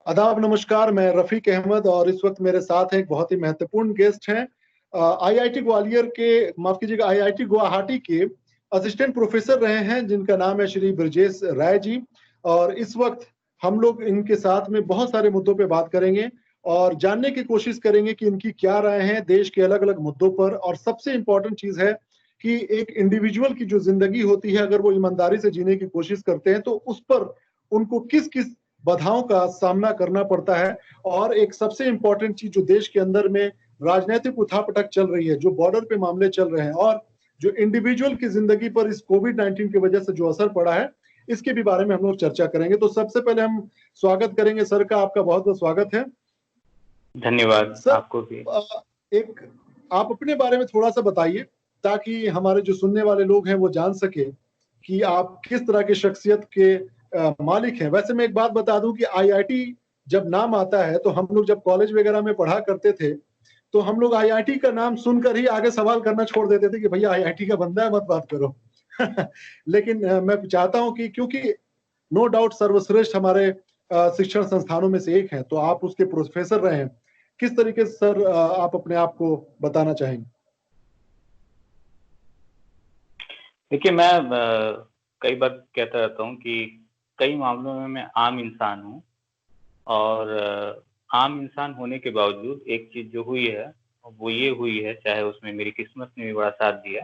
आदाब नमस्कार, मैं रफ़ीक अहमद और इस वक़्त मेरे साथ एक बहुत ही महत्वपूर्ण गेस्ट हैं। आईआईटी ग्वालियर के माफ़ कीजिएगा आईआईटी गुवाहाटी के असिस्टेंट प्रोफ़ेसर रहे हैं जिनका नाम है श्री ब्रजेश राय जी। और इस वक़्त हम लोग इनके साथ में बहुत सारे मुद्दों पे बात करेंगे और जानने की कोशिश करेंगे कि इनकी क्या राय है देश के अलग-अलग मुद्दों पर। और सबसे इम्पोर्टेंट चीज़ है कि एक इंडिविजुअल की जो ज़िंदगी होती है अगर वो ईमानदारी से जीने की कोशिश करते हैं तो उस पर उनको किस-किस बाधाओं का सामना करना पड़ता है। और एक सबसे इम्पोर्टेंट चीज जो देश के अंदर में राजनीतिक उठापटक चल रही है, जो बॉर्डर पे मामले चल रहे हैं और जो इंडिविजुअल की जिंदगी पर इस कोविड-19 की वजह से जो असर पड़ा है, इसके भी बारे में हम लोग चर्चा करेंगे। तो सबसे पहले हम स्वागत करेंगे सर का, आपका बहुत-बहुत स्वागत है। धन्यवाद सर आपको भी। एक आप अपने बारे में थोड़ा-सा बताइए ताकि हमारे जो सुनने वाले लोग हैं वो जान सके कि आप किस तरह की शख्सियत के मालिक हैं। वैसे मैं एक बात बता दूं कि आईआईटी जब नाम आता है तो हम लोग जब कॉलेज वगैरह में पढ़ा करते थे तो हम लोग आईआईटी का नाम सुनकर ही आगे सवाल करना छोड़ देते थे कि भैया आईआईटी का बंदा है, मत बात करो। लेकिन मैं चाहता हूं कि क्योंकि नो डाउट सर्वश्रेष्ठ हमारे शिक्षण संस्थानों में से एक है, तो आप उसके प्रोफेसर रहे हैं। किस तरीके से सर आप अपने आप को बताना चाहेंगे? देखिए, मैं कई बार कहता रहता हूँ कि कई मामलों में मैं आम इंसान हूँ और आम इंसान होने के बावजूद एक चीज़ जो हुई है, वो ये हुई है, चाहे उसमें मेरी किस्मत ने भी बड़ा साथ दिया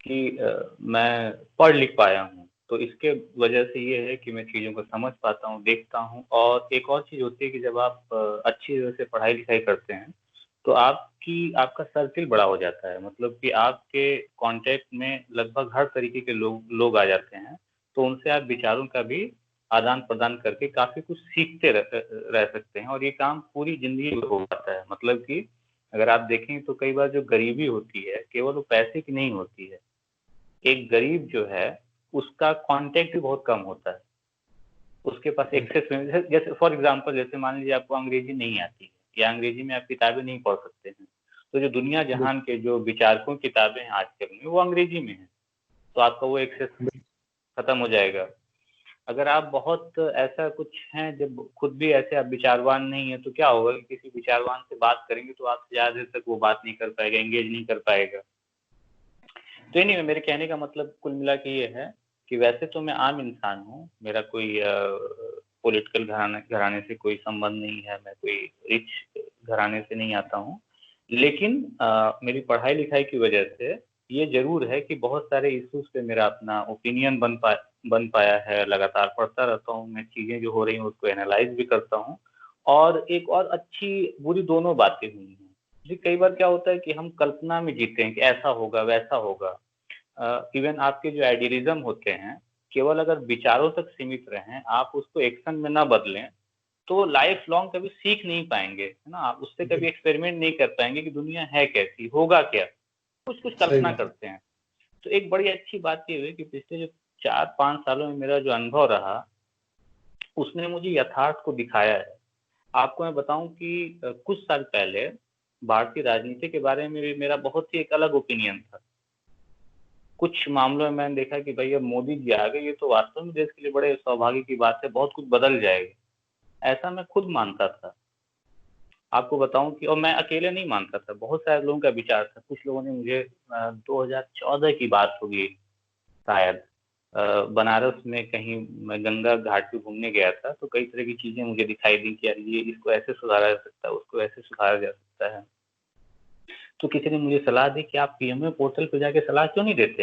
कि मैं पढ़ लिख पाया हूँ। तो इसके वजह से ये है कि मैं चीज़ों को समझ पाता हूँ, देखता हूँ। और एक और चीज़ होती है कि जब आप अच्छी तरह से पढ़ाई-लिखाई करते हैं, तो आपका सर्किल बड़ा हो जाता है। मतलब कि आपके कॉन्टैक्ट में लगभग हर तरीके के लोग आ जाते हैं, तो उनसे आप विचारों का भी आदान-प्रदान करके काफ़ी कुछ सीखते रह सकते हैं और ये काम पूरी ज़िंदगी में हो पाता है। मतलब कि अगर आप देखें तो कई बार जो गरीबी होती है, केवल वो पैसे की नहीं होती है। एक गरीब जो है, उसका कॉन्टैक्ट भी बहुत कम होता है। उसके पास एक्सेस में जैसे फॉर एग्ज़ाम्पल जैसे मान लीजिए आपको अंग्रेज़ी नहीं आती है या अंग्रेज़ी में आप किताबें नहीं पढ़ सकते हैं, तो जो दुनिया जहान के जो विचारकों की किताबें हैं आजकल में, वो अंग्रेज़ी में हैं, तो आपका वो एक्सेस खत्म हो जाएगा। अगर आप बहुत ऐसा कुछ हैं जब खुद भी ऐसे आप विचारवान नहीं हैं, तो क्या होगा कि किसी विचारवान से बात करेंगे तो आपसे ज़्यादा देर तक वो बात नहीं कर पाएगा, एंगेज नहीं कर पाएगा। तो एनीवे मेरे कहने का मतलब कुल मिला के ये है कि वैसे तो मैं आम इंसान हूँ, मेरा कोई पॉलिटिकल घराने से कोई संबंध नहीं है, मैं कोई रिच घराने से नहीं आता हूँ। लेकिन मेरी पढ़ाई-लिखाई की वजह से ये ज़रूर है कि बहुत सारे इश्यूज़ पे मेरा अपना ओपिनियन बन पाया है, लगातार पढ़ता रहता हूँ, मैं चीज़ें जो हो रही हैं उसको एनालाइज़ भी करता हूँ और एक और अच्छी-बुरी दोनों बातें हुई हैं। जी, कई बार क्या होता है कि हम कल्पना में जीते हैं कि ऐसा होगा, वैसा होगा। इवन आपके जो आइडियलिज़्म होते हैं, केवल अगर विचारों तक सीमित रहें, आप उसको एक्शन में ना बदलें, तो लाइफ़ लॉन्ग कभी सीख नहीं पाएँगे, है ना? आप उससे कभी एक्सपेरिमेंट नहीं कर पाएँगे कि दुनिया है कैसी, होगा क्या? कुछ-कुछ सही कल्पना बात। करते हैं। तो एक बड़ी अच्छी बात ये हुई कि पिछले जो 4-5 सालों में मेरा जो अनुभव रहा, उसने मुझे यथार्थ को दिखाया है। आपको मैं बताऊँ कि कुछ साल पहले भारतीय राजनीति के बारे में भी मेरा बहुत ही एक अलग ओपिनियन था। कुछ मामलों में मैंने देखा कि भई अब मोदी जी आ गए, ये तो वास्तव में देश के लिए बड़े सौभाग्य की बात है, बहुत कुछ बदल जाएगा। ऐसा मैं खुद मानता था। आपको बताऊँ कि और मैं अकेले नहीं मानता था, बहुत सारे लोगों का विचार था। कुछ लोगों ने मुझे 2014 की बात होगी शायद बनारस में कहीं मैं गंगा घाट पे घूमने गया था, तो कई तरह की चीज़ें मुझे दिखाई दी कि यार ये इसको ऐसे सुधारा जा सकता है, उसको ऐसे सुधारा जा सकता है। तो किसी ने मुझे सलाह दी कि आप पीएमओ पोर्टल पे जाके सलाह क्यों नहीं देते?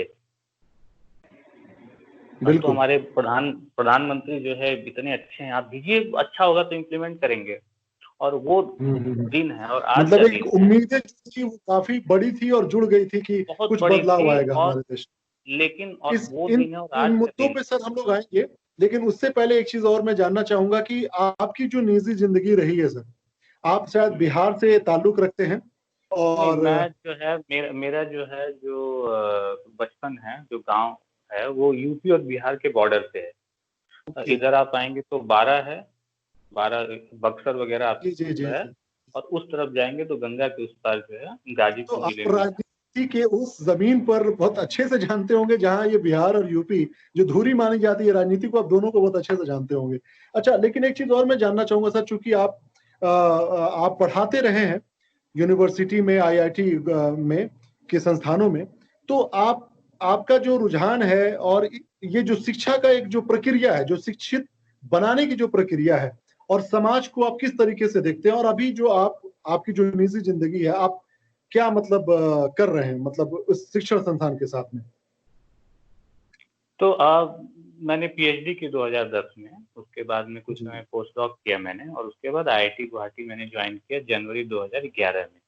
हम तो बिल्कुल। हमारे प्रधानमंत्री जो है इतने अच्छे हैं, आप दीजिए, अच्छा होगा तो इम्प्लीमेंट करेंगे। और वो हम्म। दिन है और आज मतलब का एक दिन है, उम्मीदें थी वो काफी बड़ी थी और जुड़ गई थी कि बहुत कुछ बड़ी बदलाव थी। आएगा और हमारे देश लेकिन में। और इस वो इन दिन है और इन आज का मुद्दों दिन पे है। सर हम लोग आएंगे, लेकिन उससे पहले एक चीज और मैं जानना चाहूंगा कि आपकी जो निजी जिंदगी रही है सर, आप शायद बिहार से ताल्लुक रखते हैं नहीं, और मैं जो है मेरा जो है जो बचपन है, जो गाँव है, वो यूपी और बिहार के बॉर्डर पे है। ओके। इधर आप आएँगे तो 12 है, 12 बक्सर वगैरह आप जी जी जी है जी। और उस तरफ जाएँगे तो गंगा के उस पार जो है तो गाज़ीपुर आप जिले में है। के उस जमीन पर बहुत अच्छे से जानते होंगे जहां ये बिहार और यूपी जो धुरी मानी जाती है राजनीति को, आप दोनों को बहुत अच्छे से जानते होंगे। अच्छा, लेकिन एक चीज और मैं जानना चाहूंगा सर, चूंकि आप पढ़ाते रहे हैं यूनिवर्सिटी में, आईआईटी में के संस्थानों में, तो आपका जो रुझान है और ये जो शिक्षा का एक जो प्रक्रिया है, जो शिक्षित बनाने की जो प्रक्रिया है, और समाज को आप किस तरीके से देखते हैं, और अभी जो आपकी जो निजी जिंदगी है, आप क्या मतलब कर रहे हैं, मतलब उस शिक्षण संस्थान के साथ में? तो मैंने पीएचडी की 2010 में, उसके बाद में कुछ समय पोस्ट डॉक किया मैंने, और उसके बाद आईआईटी गुवाहाटी मैंने ज्वाइन किया जनवरी 2011 में।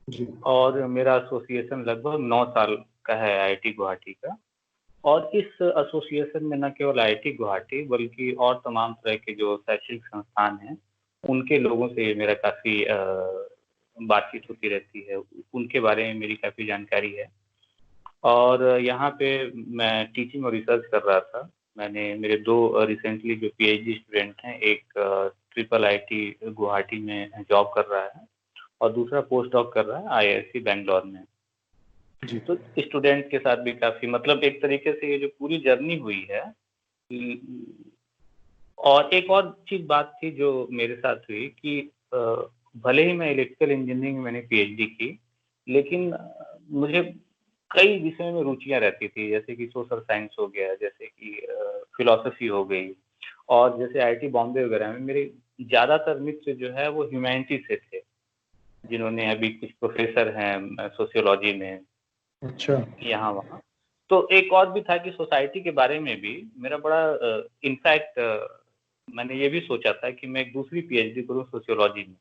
जी। और मेरा एसोसिएशन लगभग 9 साल का है आईआईटी गुवाहाटी का। और इस एसोसिएशन में न केवल आईआईटी गुवाहाटी बल्कि और तमाम तरह के जो शैक्षणिक संस्थान हैं, उनके लोगों से मेरा काफ़ी बातचीत होती रहती है, उनके बारे में मेरी काफ़ी जानकारी है। और यहाँ पे मैं टीचिंग और रिसर्च कर रहा था। मेरे 2 रिसेंटली जो पीएचडी स्टूडेंट हैं, एक ट्रिपल आईटी गुवाहाटी में जॉब कर रहा है और दूसरा पोस्ट डॉक कर रहा है आईआईएससी बैंगलोर में। जी। तो स्टूडेंट के साथ भी काफ़ी, मतलब एक तरीके से ये जो पूरी जर्नी हुई है। और एक और चीज़ बात थी जो मेरे साथ हुई कि भले ही मैं इलेक्ट्रिकल इंजीनियरिंग में मैंने पीएचडी की, लेकिन मुझे कई विषयों में रुचियाँ रहती थी, जैसे कि सोशल साइंस हो गया, जैसे कि फिलॉसफी हो गई, और जैसे आईआईटी बॉम्बे वगैरह में मेरे ज़्यादातर मित्र जो है वो ह्यूमैनिटी से थे, जिन्होंने अभी कुछ प्रोफेसर हैं सोशियोलॉजी में, अच्छा। यहाँ-वहाँ। तो एक और भी था कि सोसाइटी के बारे में भी मेरा बड़ा इनफैक्ट मैंने ये भी सोचा था कि मैं एक दूसरी पीएचडी करूँ सोशियोलॉजी में,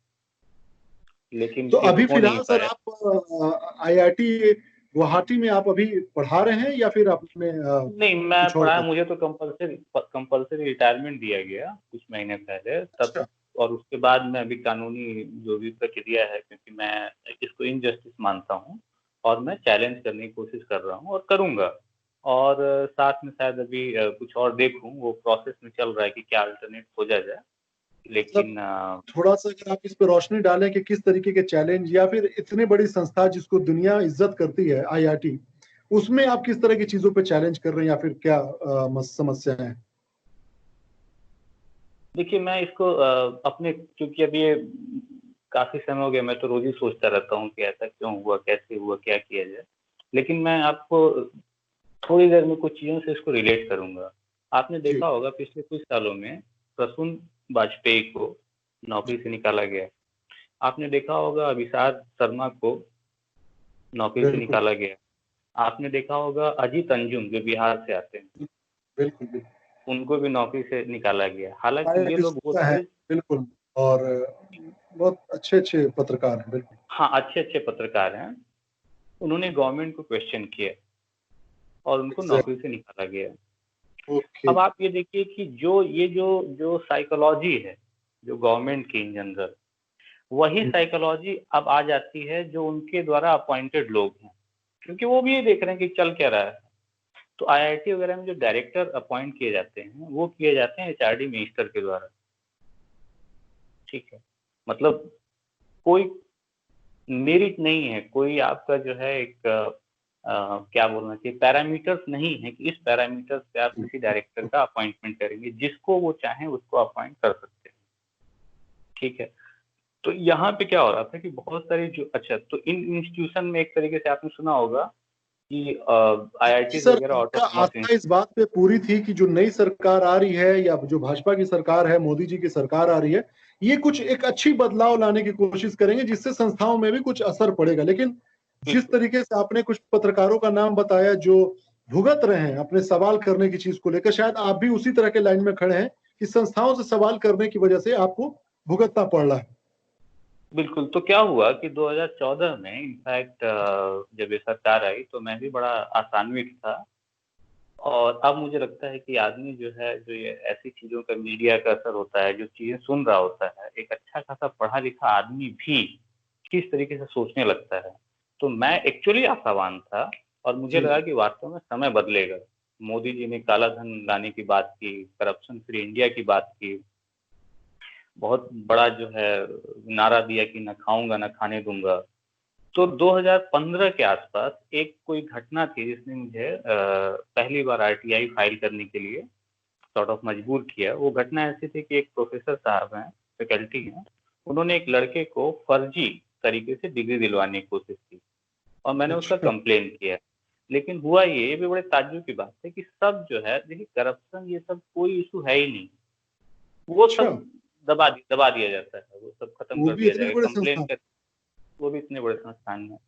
लेकिन तो फिर अभी हो नहीं फिलहाल सर पाया। आप आईआईटी गुवाहाटी में आप अभी पढ़ा रहे हैं या फिर आपने नहीं, मैं कुछ और पढ़ा, कर? मुझे तो कंपल्सरी रिटायरमेंट दिया गया कुछ महीने पहले तब। अच्छा। और उसके बाद मैं अभी कानूनी जो भी प्रक्रिया है, क्योंकि मैं इसको इनजस्टिस मानता हूँ और मैं चैलेंज करने की कोशिश कर रहा हूँ और करूँगा। और साथ में शायद अभी कुछ और देखूँ, वो प्रोसेस में चल रहा है कि क्या अल्टरनेट खोजा जाए। मतलब लेकिन थोड़ा-सा अगर आप इस पे रोशनी डालें कि किस तरीके के चैलेंज, या फिर इतनी बड़ी संस्था जिसको दुनिया इज़्ज़त करती है आईआईटी, उसमें आप किस तरह की चीज़ों पे चैलेंज कर रहे हैं, या फिर क्या समस्याएँ हैं? देखिए, मैं इसको अपने, क्योंकि अभी ये काफ़ी समय हो गया, मैं तो रोज़ ही सोचता रहता हूँ कि ऐसा क्यों हुआ, कैसे हुआ, क्या किया जाए। लेकिन मैं आपको थोड़ी देर में कुछ चीज़ों से इसको रिलेट करूँगा। आपने जी। देखा होगा पिछले कुछ सालों में प्रसून वाजपेयी को नौकरी से निकाला गया। आपने देखा होगा अभिषाद शर्मा को नौकरी से बिल्कुल, निकाला गया। आपने देखा होगा अजीत अंजुम जो बिहार से आते हैं, बिल्कुल, बिल्कुल। उनको भी नौकरी से निकाला गया। हालाँकि ये आईआईटी लोग वो है, थे। बिल्कुल। और बहुत अच्छे-अच्छे पत्रकार हैं, बिल्कुल। हाँ, अच्छे-अच्छे पत्रकार हैं। उन्होंने गवर्नमेंट को क्वेश्चन किया और उनको एग्ज़ैक्ट। नौकरी से निकाला गया। ओके। अब आप ये देखिए कि जो साइकोलॉजी है, जो गवर्नमेंट की इन जनरल, वही हुँ। साइकोलॉजी अब आ जाती है जो उनके द्वारा अपॉइंटेड लोग हैं। क्योंकि वो भी ये देख रहे हैं कि चल क्या रहा है। तो आईआईटी वगैरह में जो डायरेक्टर अपॉइंट किए जाते हैं, वो किए जाते हैं एचआरडी मिनिस्टर के द्वारा। ठीक है? मतलब कोई मेरिट नहीं है, कोई आपका जो है एक क्या बोलना चाहिए, पैरामीटर्स नहीं है कि इस पैरामीटर्स पे आप किसी डायरेक्टर का अपॉइंटमेंट करेंगे, जिसको वो चाहें उसको अपॉइंट कर सकते हैं। ठीक है? तो यहाँ पे क्या हो रहा था कि बहुत सारी जो, अच्छा, तो इन इंस्टीट्यूशन में एक तरीके से आपने सुना होगा कि जी आईआईटीज़ सर, वगैरह आपका ऑटोनॉमस। आस्था इस बात पे पूरी थी कि जो नई सरकार आ रही है, या जो भाजपा की सरकार है, मोदी जी की सरकार आ रही है, ये कुछ एक अच्छी बदलाव लाने की कोशिश करेंगे जिससे संस्थाओं में भी कुछ असर पड़ेगा। लेकिन जिस बिल्कुल, तरीके से आपने कुछ पत्रकारों का नाम बताया जो भुगत रहे हैं अपने सवाल करने की चीज को लेकर, शायद आप भी उसी तरह के लाइन में खड़े हैं कि संस्थाओं से सवाल करने की वजह से आपको भुगतना पड़ रहा है। बिल्कुल। तो क्या हुआ कि 2014 में इनफैक्ट जब ये सरकार आई तो मैं भी बड़ा आशान्वित था। और अब मुझे लगता है कि आदमी जो है, जो ये ऐसी चीज़ों का मीडिया का असर होता है, जो चीज़ें सुन रहा होता है, एक अच्छा खासा पढ़ा-लिखा आदमी भी किस तरीके से सोचने लगता है। तो मैं एक्चुअली आशावान था और मुझे जी। लगा कि वास्तव में समय बदलेगा। मोदी जी ने काला धन लाने की बात की, करप्शन फ्री इंडिया की बात की, बहुत बड़ा जो है नारा दिया कि ना खाऊँगा, ना खाने दूँगा। तो 2015 के आसपास एक कोई घटना थी जिसने मुझे पहली बार आरटीआई फाइल करने के लिए सॉर्ट ऑफ मजबूर किया। वो घटना ऐसी थी कि एक प्रोफेसर साहब हैं, फैकल्टी हैं, उन्होंने एक लड़के को फर्जी तरीके से डिग्री दिलवाने की कोशिश की और मैंने उसका अच्छा। कंप्लेन किया। लेकिन हुआ ये भी बड़े ताज्जुब की बात है कि सब जो है, देखिए करप्शन ये सब कोई इशू है ही नहीं, वो अच्छा, सब दबा दिया जाता है, वो सब खत्म वो कर भी दिया इतने जाएगा बड़े कंप्लेन संस्थान। कर। वो भी इतने बड़े संस्थान में।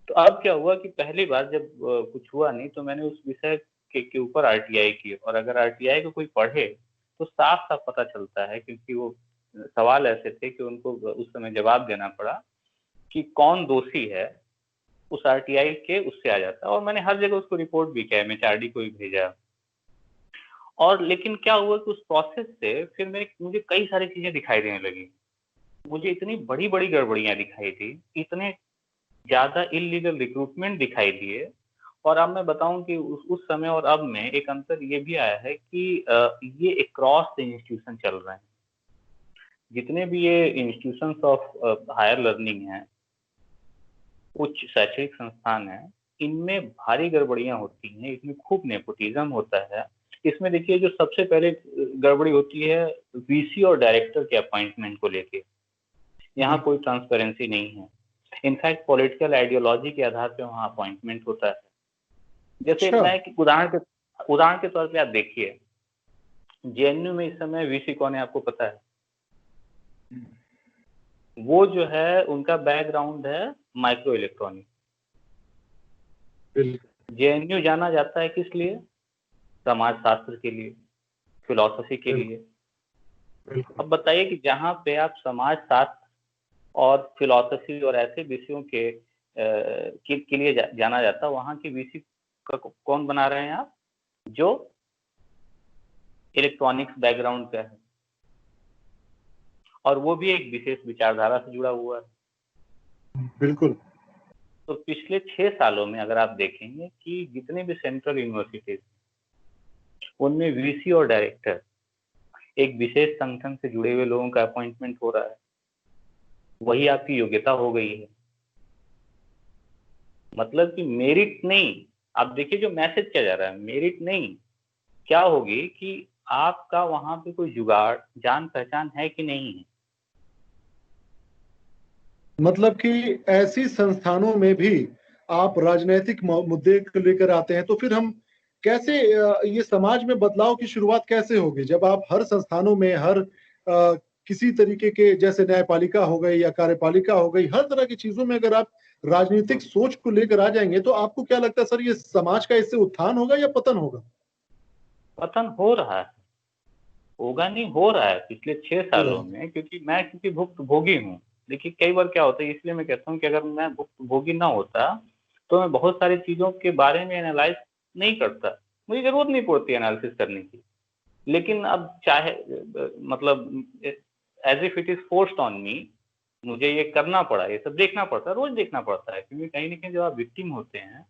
तो अब क्या हुआ कि पहली बार जब कुछ हुआ नहीं तो मैंने उस विषय के ऊपर आरटीआई की, और अगर आरटीआई को कोई पढ़े तो साफ साफ पता चलता है, क्योंकि वो सवाल ऐसे थे कि उनको उस समय जवाब देना पड़ा कि कौन दोषी है, उस आरटीआई के उससे आ जाता है। और मैंने हर जगह उसको रिपोर्ट भी किया, एमएचआरडी को भी भेजा। और लेकिन क्या हुआ कि उस प्रोसेस से फिर मुझे कई सारी चीजें दिखाई देने लगी। मुझे इतनी बड़ी बड़ी गड़बड़ियां दिखाई दी, इतने ज्यादा इलीगल रिक्रूटमेंट दिखाई दिए। और अब मैं बताऊं कि उस समय और अब में एक अंतर ये भी आया है कि ये अक्रॉस इंस्टीट्यूशन चल रहे हैं। जितने भी ये इंस्टीट्यूशंस ऑफ हायर लर्निंग हैं, उच्च शैक्षणिक संस्थान हैं, इनमें भारी गड़बड़ियां होती हैं, इसमें खूब नेपोटिज्म होता है। इसमें देखिए जो सबसे पहले गड़बड़ी होती है वीसी और डायरेक्टर के अपॉइंटमेंट को लेके, यहाँ कोई ट्रांसपेरेंसी नहीं है। इनफैक्ट पॉलिटिकल आइडियोलॉजी के आधार पे वहाँ अपॉइंटमेंट होता है। जैसे अच्छा। मैं एक उदाहरण के तौर पे आप देखिए, जेएनयू में इस समय वीसी कौन है आपको पता है? वो जो है उनका बैकग्राउंड है माइक्रो इलेक्ट्रॉनिक। बिल्कुल। जेएनयू जाना जाता है किस लिए? समाज शास्त्र के लिए, फिलॉसफी के बिल्कुल। लिए। बिल्कुल। अब बताइए कि जहाँ पे आप समाज शास्त्र और फिलॉसफी और ऐसे विषयों के लिए जाना जाता, वहाँ के वीसी का कौन बना रहे हैं आप? जो इलेक्ट्रॉनिक्स बैकग्राउंड का है, और वो भी एक विशेष विचारधारा से जुड़ा हुआ है। बिल्कुल। तो पिछले 6 सालों में अगर आप देखेंगे कि जितने भी सेंट्रल यूनिवर्सिटीज, उनमें वीसी और डायरेक्टर एक विशेष संगठन से जुड़े हुए लोगों का अपॉइंटमेंट हो रहा है। वही आपकी योग्यता हो गई है। मतलब कि मेरिट नहीं, आप देखिए जो मैसेज किया जा रहा है, मेरिट नहीं, क्या होगी कि आपका वहां पे कोई जुगाड़, जान पहचान है कि नहीं है। मतलब कि ऐसी संस्थानों में भी आप राजनीतिक मुद्दे को लेकर आते हैं, तो फिर हम कैसे ये समाज में बदलाव की शुरुआत कैसे होगी जब आप हर संस्थानों में हर किसी तरीके के, जैसे न्यायपालिका हो गई या कार्यपालिका हो गई, हर तरह की चीजों में अगर आप राजनीतिक सोच को लेकर आ जाएंगे, तो आपको क्या लगता है सर, ये समाज का इससे उत्थान होगा या पतन होगा? पतन हो रहा है, होगा नहीं, हो रहा है पिछले 6 हो रहा सालों है। में। क्योंकि भुक्त भोगी हूँ। देखिए कई बार क्या होता है, इसलिए मैं कहता हूँ कि अगर मैं भुक्त भोगी ना होता तो मैं बहुत सारी चीजों के बारे में एनालाइज नहीं करता, मुझे जरूरत नहीं पड़ती एनालिसिस करने की। लेकिन अब चाहे मतलब as if it is forced on me, मुझे ये करना पड़ा, ये सब देखना पड़ता है, रोज देखना पड़ता है। क्योंकि कहीं ना कहीं जब आप विक्टिम होते हैं,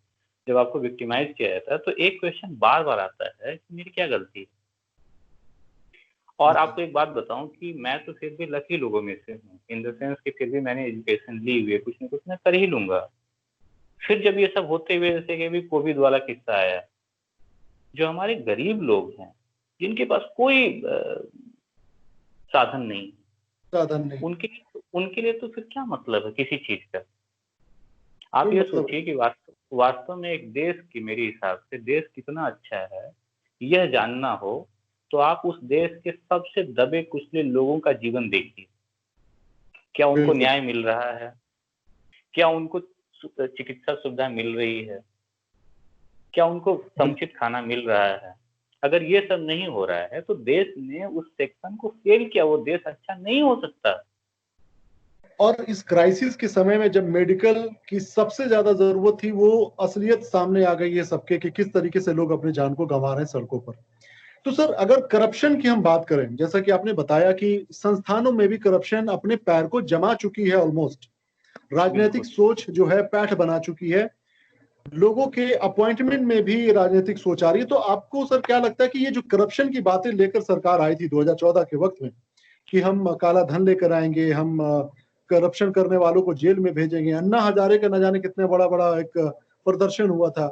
जब आपको विक्टिमाइज किया जाता है, तो एक क्वेश्चन बार बार आता है कि मेरी क्या गलती है। और आपको एक बात बताऊं कि मैं तो फिर भी लकी लोगों में से हूँ, इन द सेंस कि फिर भी मैंने एजुकेशन ली हुई है, कुछ ना कुछ मैं कर ही लूंगा। फिर जब ये सब होते हुए, जैसे कि अभी कोविड वाला किस्सा आया, जो हमारे गरीब लोग हैं जिनके पास कोई साधन नहीं, साधन नहीं। उनके लिए तो फिर क्या मतलब है किसी चीज का। आप कोई ये मतलब सोचिए कि वास्तव में एक देश की, मेरे हिसाब से देश कितना अच्छा है, यह जानना हो तो आप उस देश के सबसे दबे कुचले लोगों का जीवन देखिए। क्या उनको बिल्कुल। न्याय मिल रहा है? क्या उनको चिकित्सा सुविधा मिल रही है? क्या उनको बिल्कुल। समुचित खाना मिल रहा है? अगर ये सब नहीं हो रहा है तो देश ने उस सेक्शन को फेल किया, वो देश अच्छा नहीं हो सकता। और इस क्राइसिस के समय में जब मेडिकल की सबसे ज्यादा जरूरत थी, वो असलियत सामने आ गई है सबके कि किस तरीके से लोग अपनी जान को गंवा रहे हैं सड़कों पर। तो सर, अगर करप्शन की हम बात करें, जैसा कि आपने बताया कि संस्थानों में भी करप्शन अपने पैर को जमा चुकी है ऑलमोस्ट, राजनीतिक बिल्कुल। सोच जो है पैठ बना चुकी है, लोगों के अपॉइंटमेंट में भी राजनीतिक सोच आ रही है। तो आपको सर क्या लगता है कि ये जो करप्शन की बातें लेकर सरकार आई थी 2014 के वक्त में, कि हम काला धन लेकर आएंगे, हम करप्शन करने वालों को जेल में भेजेंगे। अन्ना हजारे का न जाने कितने बड़ा बड़ा एक प्रदर्शन हुआ था।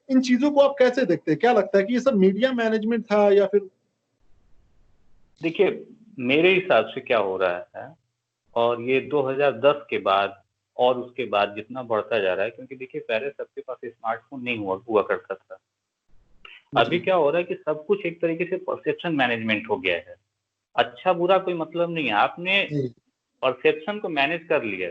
इन चीजों को आप कैसे देखते हैं? क्या लगता है कि ये सब मीडिया मैनेजमेंट था या फिर? देखिए, मेरे हिसाब से क्या हो रहा है, और ये 2010 के बाद और उसके बाद जितना बढ़ता जा रहा है, क्योंकि देखिए पहले सबके पास स्मार्टफोन नहीं हुआ करता था। अभी जी क्या हो रहा है कि सब कुछ एक तरीके से परसेप्शन मैनेजमेंट हो गया है। अच्छा बुरा कोई मतलब नहीं है, आपने जी परसेप्शन को मैनेज कर लिया,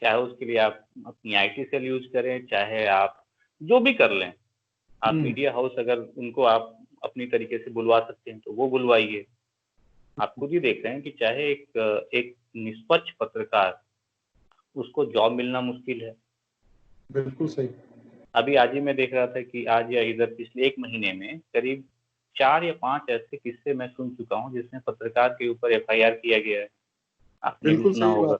चाहे उसके लिए आप अपनी आईटी सेल यूज करें, चाहे आप जो भी कर लें। आप हम्म, मीडिया हाउस अगर उनको आप अपनी तरीके से बुलवा सकते हैं तो वो बुलवाइए। आप खुद ही देख रहे हैं कि चाहे एक निष्पक्ष पत्रकार, उसको जॉब मिलना मुश्किल है। बिल्कुल सही। अभी आज ही मैं देख रहा था कि आज या इधर पिछले 1 महीने में करीब 4 या 5 ऐसे किस्से मैं सुन चुका हूँ जिसमें पत्रकार के ऊपर एफआईआर किया गया है। आपने भी बिल्कुल सुना सही होगा। बात।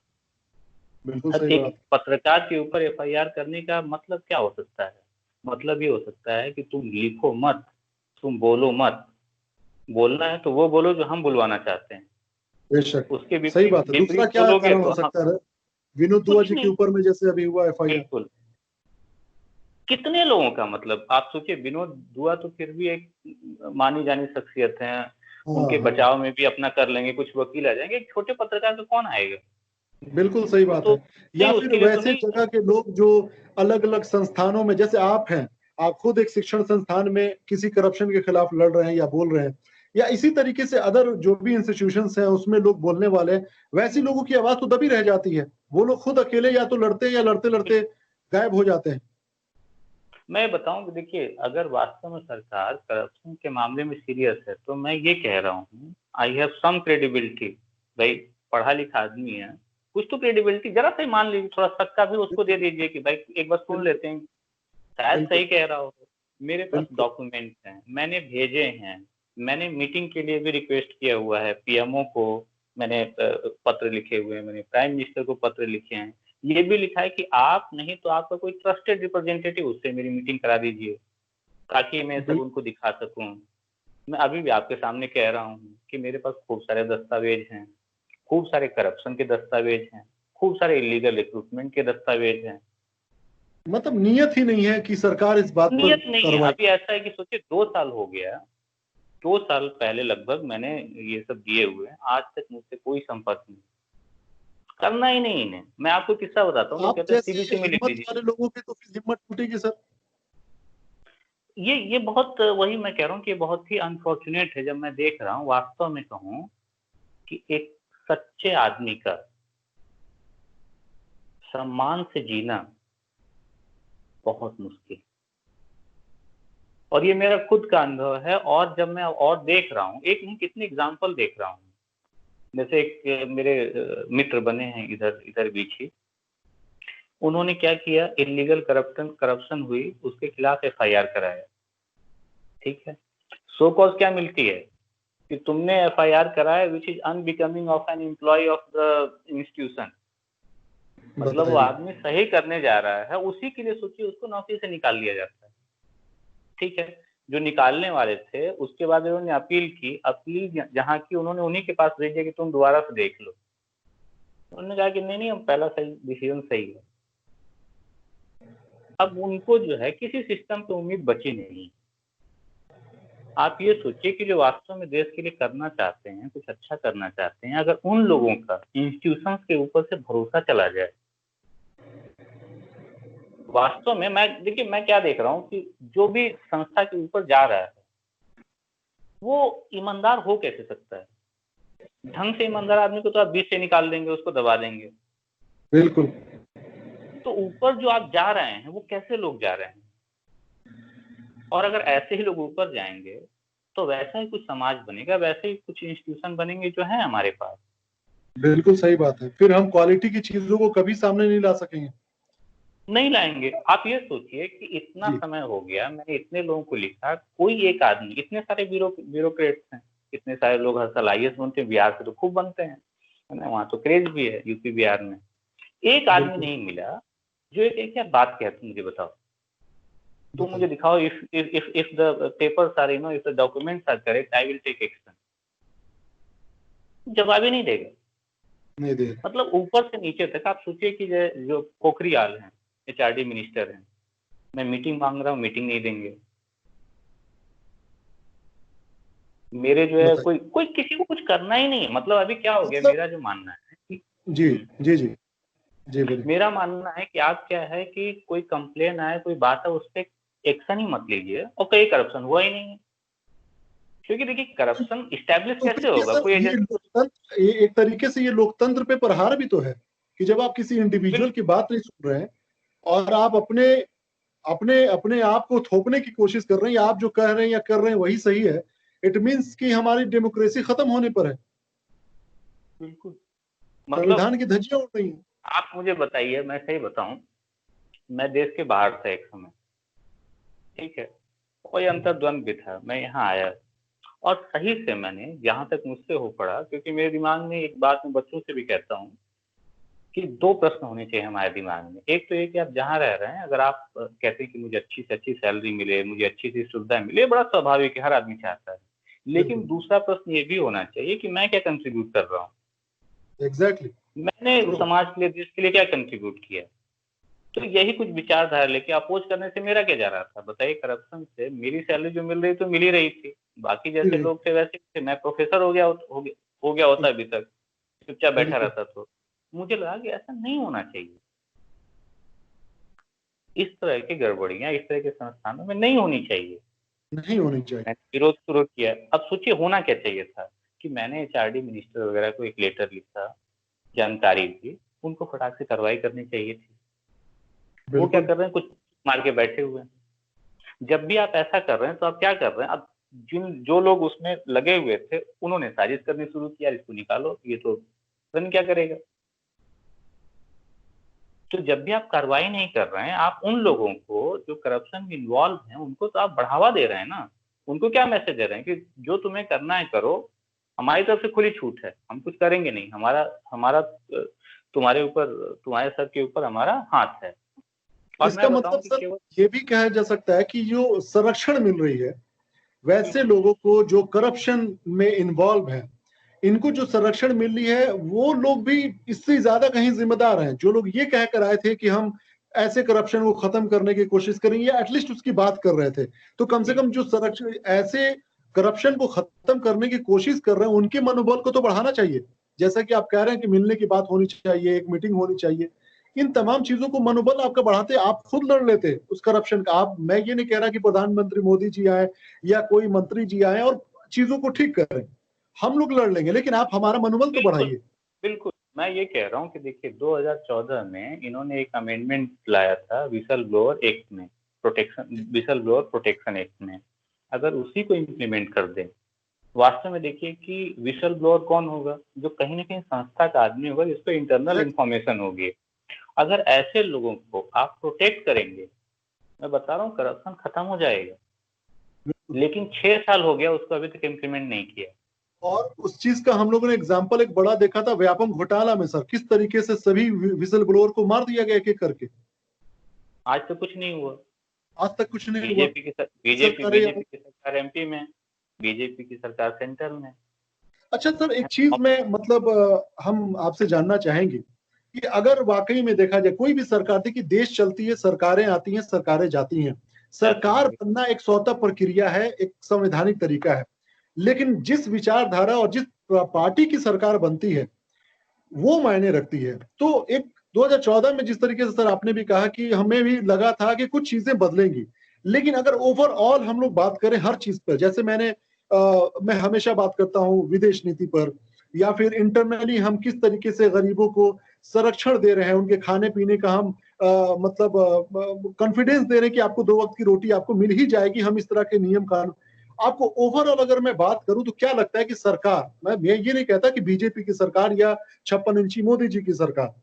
बिल्कुल अब सही एक बात। पत्रकार के ऊपर एफआईआर करने का मतलब क्या हो सकता है? मतलब ये हो सकता है कि तुम लिखो मत, तुम बोलो मत। बोलना है तो वो बोलो जो हम बुलवाना चाहते हैं। बेशक। उसके सही विपरीत बात है। दूसरा विपरीत क्या बोलोगे कारण तो हो हम सकता है? विनोद दुआ कुछ जी के नहीं। ऊपर में जैसे अभी हुआ एफआईआर। बिल्कुल। कितने लोगों का मतलब आप सोचिए, विनोद दुआ तो फिर भी एक मानी जानी शख्सियत है। हाँ उनके हाँ, बचाव में भी अपना कर लेंगे, कुछ वकील आ जाएंगे। एक छोटे पत्रकार पे कौन आएगा? बिल्कुल सही वो बात तो है। या नहीं, फिर उसके लिए तो वैसे नहीं। जगह के लोग जो अलग अलग संस्थानों में, जैसे आप हैं, आप खुद एक शिक्षण संस्थान में किसी करप्शन के खिलाफ लड़ रहे हैं या बोल रहे हैं, या इसी तरीके से अदर जो भी इंस्टीट्यूशंस हैं उसमें लोग बोलने वाले हैं, वैसी लोगों की आवाज तो दबी रह जाती है। वो लोग खुद अकेले या तो लड़ते हैं या लड़ते लड़ते गायब हो जाते हैं। मैं बताऊं कि देखिए, अगर वास्तव में सरकार करप्शन के मामले में सीरियस है तो मैं ये कह रहा हूँ, आई हैव सम क्रेडिबिलिटी। भाई, पढ़ा लिखा आदमी है, कुछ तो क्रेडिबिलिटी जरा सा ही मान लीजिए, थोड़ा सक्का भी उसको दे बिल्कुल दीजिए कि भाई एक बार सुन बिल्कुल लेते हैं, शायद बिल्कुल सही कह रहा हो। मेरे पास बिल्कुल। डॉक्यूमेंट हैं, मैंने भेजे हैं। मैंने मीटिंग के लिए भी रिक्वेस्ट किया हुआ है, पीएमओ को मैंने पत्र लिखे हुए हैं, मैंने प्राइम मिनिस्टर को पत्र लिखे हैं। ये भी लिखा है कि आप नहीं तो आपका कोई ट्रस्टेड रिप्रेजेंटेटिव, उससे मेरी मीटिंग करा दीजिए, ताकि मैं सब बिल्कुल उनको दिखा सकूं। मैं अभी भी आपके सामने कह रहा हूँ कि मेरे पास खूब सारे दस्तावेज हैं, खूब सारे करप्शन के दस्तावेज हैं, खूब सारे इलीगल रिक्रूटमेंट के दस्तावेज हैं। मतलब नियत ही नहीं है कि सरकार इस बात पर नियत नहीं है। कार्रवाई अभी ऐसा है कि सोचिए, 2 साल हो गया, 2 साल पहले लगभग मैंने ये सब दिए हुए हैं, आज तक मुझसे कोई संपर्क नहीं। करना ही नहीं इन्हें। मैं आपको किस्सा बताता हूँ, करे। लोग आप कहते हैं जैसे सीबीसी में लिख हिम्मत दीजिए। वाले लोगों की तो फिर हिम्मत टूटेगी सर। ये बहुत, वही मैं कह रहा हूँ कि ये बहुत ही अनफॉर्चुनेट है, जब मैं देख रहा हूँ वास्तव में कहूँ कि एक सच्चे आदमी का सम्मान से जीना बहुत मुश्किल। और ये मेरा खुद का अनुभव है, और जब मैं और देख रहा हूँ, एक नहीं कितने एग्जाम्पल देख रहा हूँ। जैसे एक मेरे मित्र बने हैं इधर इधर बीच ही, उन्होंने क्या किया, इलीगल करप्शन करप्शन हुई, उसके खिलाफ एफआईआर कराया। ठीक है, सो कॉज क्या मिलती है कि तुमने एफआईआर कराया which is unbecoming of an employee of the institution. मतलब वो बताइए। आदमी सही करने जा रहा है, उसी के लिए सोचिए उसको नौकरी से निकाल लिया जाता है। ठीक है, जो निकालने वाले थे उसके बाद उन्होंने अपील की, अपील जहाँ की उन्होंने उन्हीं के पास भेजी कि तुम दोबारा से देख लो। उन्होंने कहा कि नहीं नहीं, हम पहला सही डिसीजन सही है। अब उनको जो है किसी सिस्टम पे उम्मीद बची नहीं। आप ये सोचिए कि जो वास्तव में देश के लिए करना चाहते हैं, कुछ अच्छा करना चाहते हैं, अगर उन लोगों का इंस्टीट्यूशंस के ऊपर से भरोसा चला जाए। वास्तव में मैं देखिए, मैं क्या देख रहा हूँ कि जो भी संस्था के ऊपर जा रहा है वो ईमानदार हो कैसे सकता है? ढंग से ईमानदार आदमी को तो आप बीच से निकाल देंगे, उसको दबा देंगे। बिल्कुल। तो ऊपर जो आप जा रहे हैं वो कैसे लोग जा रहे हैं? और अगर ऐसे ही लोग ऊपर जाएंगे तो वैसा ही कुछ समाज बनेगा, वैसे ही कुछ इंस्टीट्यूशन बनेंगे जो है हमारे पास। बिल्कुल सही बात है। फिर हम क्वालिटी की चीजों को कभी सामने नहीं ला सकेंगे। नहीं लाएंगे। आप ये सोचिए कि इतना जी समय हो गया, मैंने इतने लोगों को लिखा, कोई एक आदमी, इतने सारे ब्यूरोक्रेट्स हैं, इतने सारे लोग हर साल आईएएस बनते हैं, बिहार से तो खूब बनते हैं, है ना, वहाँ तो क्रेज भी है यूपी बिहार में। एक आदमी बिल्कुल। नहीं मिला जो एक एक क्या बात कहते, मुझे बताओ। तुम मुझे बताइए। दिखाओ, if the papers are, if the documents are correct, I will take action. जवाब ही नहीं देगा। नहीं दे रहे। मतलब ऊपर से नीचे तक आप सोचिए कि जो पोखरियाल हैं, एचआरडी मिनिस्टर हैं, मैं मीटिंग मांग रहा हूँ, मीटिंग नहीं देंगे। मेरे जो है बताइए। कोई किसी को कुछ करना ही नहीं है। मतलब अभी क्या हो गया, मतलब मेरा जो मानना है कि जी जी जी जी बोलिए। मेरा मानना है कि आप क्या है कि कोई कंप्लेन आए, कोई बात है, उस पर एक्शन ही मत लीजिए, और कहीं करप्शन हुआ ही नहीं है। क्योंकि देखिए करप्शन इस्टेब्लिश तो फिर कैसे ये होगा, सर कोई ये एजेंसी। लोकतंत्र, ये एक तरीके से ये लोकतंत्र पे प्रहार भी तो है कि जब आप किसी इंडिविजुअल की बात नहीं सुन रहे हैं और आप अपने अपने अपने आप को थोपने की कोशिश कर रहे हैं, या आप जो कह रहे हैं या कर रहे हैं वही सही है, इट मीन्स कि हमारी डेमोक्रेसी खत्म होने पर है, बिल्कुल। मतलब संविधान की धज्जियां उड़ रही हैं। आप मुझे बताइए, मैं सही बताऊं, मैं देश के बाहर था एक समय, ठीक है, कोई अंतर्द्वंद भी था, मैं यहाँ आया और सही से मैंने जहां तक मुझसे हो पड़ा, क्योंकि मेरे दिमाग में एक बात मैं बच्चों से भी कहता हूँ कि दो प्रश्न होने चाहिए हमारे दिमाग में। एक तो ये कि आप जहाँ रह रहे हैं, अगर आप कहते हैं कि मुझे अच्छी से अच्छी सैलरी मिले, मुझे अच्छी सी सुविधाएं मिले, बड़ा स्वाभाविक है, हर आदमी चाहता है। लेकिन बिल्कुल। दूसरा प्रश्न ये भी होना चाहिए कि मैं क्या कंट्रीब्यूट कर रहा हूँ, एग्जैक्टली। मैंने ट्रू। समाज के लिए, देश के लिए क्या कंट्रीब्यूट किया। तो यही कुछ विचारधारा लेके अपोज करने से मेरा क्या जा रहा था, बताइए। करप्शन से मेरी सैलरी जो मिल रही तो मिल ही रही थी, बाकी जैसे लोग थे वैसे थे। मैं प्रोफेसर हो गया होता अभी तक, चुपचाप बैठा बिल्कुल। रहता। तो मुझे लगा कि ऐसा नहीं होना चाहिए, इस तरह की गड़बड़ियां इस तरह के संस्थानों में नहीं होनी चाहिए। नहीं होनी चाहिए। मैंने विरोध शुरू किया। अब सोचिए होना क्या चाहिए था कि मैंने एचआरडी मिनिस्टर वगैरह को एक लेटर लिखा, जानकारी दी, उनको फटाक से कार्रवाई करनी चाहिए थी। वो क्या बिल्कुल। कर रहे हैं, कुछ मार के बैठे हुए हैं। जब भी आप ऐसा कर रहे हैं तो आप क्या कर रहे हैं, अब जो लोग उसमें लगे हुए थे उन्होंने साजिश करनी शुरू किया, इसको निकालो, ये तो पता क्या करेगा। तो जब भी आप कार्रवाई नहीं कर रहे हैं, आप उन लोगों को जो करप्शन में इन्वॉल्व हैं उनको तो आप बढ़ावा दे रहे हैं ना। उनको क्या मैसेज दे रहे हैं कि जो तुम्हें करना है करो, हमारी तरफ से खुली छूट है, हम कुछ करेंगे नहीं, हमारा हमारा तुम्हारे ऊपर, तुम्हारे सर के ऊपर हमारा हाथ है। और इसका मैं बताऊं मतलब कि सर केवल ये भी कहा जा सकता है कि जो संरक्षण मिल रही है वैसे लोगों को जो करप्शन में इन्वॉल्व हैं, इनको जो संरक्षण मिल रही है वो लोग भी इससे ज्यादा कहीं जिम्मेदार हैं। जो लोग ये कह कर आए थे कि हम ऐसे करप्शन को खत्म करने की कोशिश करेंगे या एटलीस्ट उसकी बात कर रहे थे, तो कम से कम जो संरक्षण ऐसे करप्शन को खत्म करने की कोशिश कर रहे हैं उनके मनोबल को तो बढ़ाना चाहिए। जैसा कि आप कह रहे हैं कि मिलने की बात होनी चाहिए, एक मीटिंग होनी चाहिए, इन तमाम चीजों को मनोबल आपका बढ़ाते, आप खुद लड़ लेते उस करप्शन का। आप, मैं ये नहीं कह रहा कि प्रधानमंत्री मोदी जी आए या कोई मंत्री जी आए और चीजों को ठीक करें, हम लोग लड़ लेंगे, लेकिन आप हमारा मनोबल तो बिल्कुल, बढ़ाइए। बिल्कुल। मैं ये कह रहा हूँ कि देखिए 2014 में इन्होंने एक अमेंडमेंट लाया था विसल ब्लोअर एक्ट में, protection, whistle blower protection act में। अगर उसी को इम्प्लीमेंट कर दें, वास्तव में देखिए कि विसल ब्लोअर कौन होगा, जो कहीं ना कहीं संस्था का आदमी होगा, जिसको इंटरनल Exactly. इंफॉर्मेशन होगी। अगर ऐसे लोगों को आप प्रोटेक्ट करेंगे, मैं बता रहा हूँ करप्शन खत्म हो जाएगा। लेकिन 6 साल हो गया, उसको अभी तक इम्प्लीमेंट नहीं किया। और उस चीज का हम लोगों ने एग्जाम्पल एक बड़ा देखा था व्यापम घोटाला में सर, किस तरीके से सभी विसल ब्लोअर को मार दिया गया एक एक करके। आज तो कुछ नहीं हुआ। आज तक कुछ नहीं हुआ। बीजेपी की बीजेपी सरकारें। बीजेपी की सरकार एमपी में, बीजेपी की सरकार सेंटर में अच्छा सर, एक है। चीज में मतलब हम आपसे जानना चाहेंगे कि अगर वाकई में देखा जाए कोई भी सरकार, देखिए देश चलती है, सरकारें आती हैं, सरकारें जाती हैं, जाती सरकार हैं। बनना एक स्वतः प्रक्रिया है, एक संवैधानिक तरीका है। लेकिन जिस विचारधारा और जिस पार्टी की सरकार बनती है वो मायने रखती है। तो एक 2014 में जिस तरीके से सर आपने भी कहा कि हमें भी लगा था कि कुछ चीजें बदलेंगी, लेकिन अगर ओवरऑल हम लोग बात करें हर चीज पर, जैसे मैं हमेशा बात करता हूं विदेश नीति पर, या फिर इंटरनली हम किस तरीके से गरीबों को संरक्षण दे रहे हैं, उनके खाने पीने का हम मतलब कॉन्फिडेंस दे रहे हैं कि आपको 2 वक्त की रोटी आपको मिल ही जाएगी, हम इस तरह के नियम कानून। आपको ओवरऑल अगर मैं बात करूं तो क्या लगता है कि सरकार, मैं ये नहीं कहता कि बीजेपी की सरकार या 56 इंची मोदी जी की सरकार,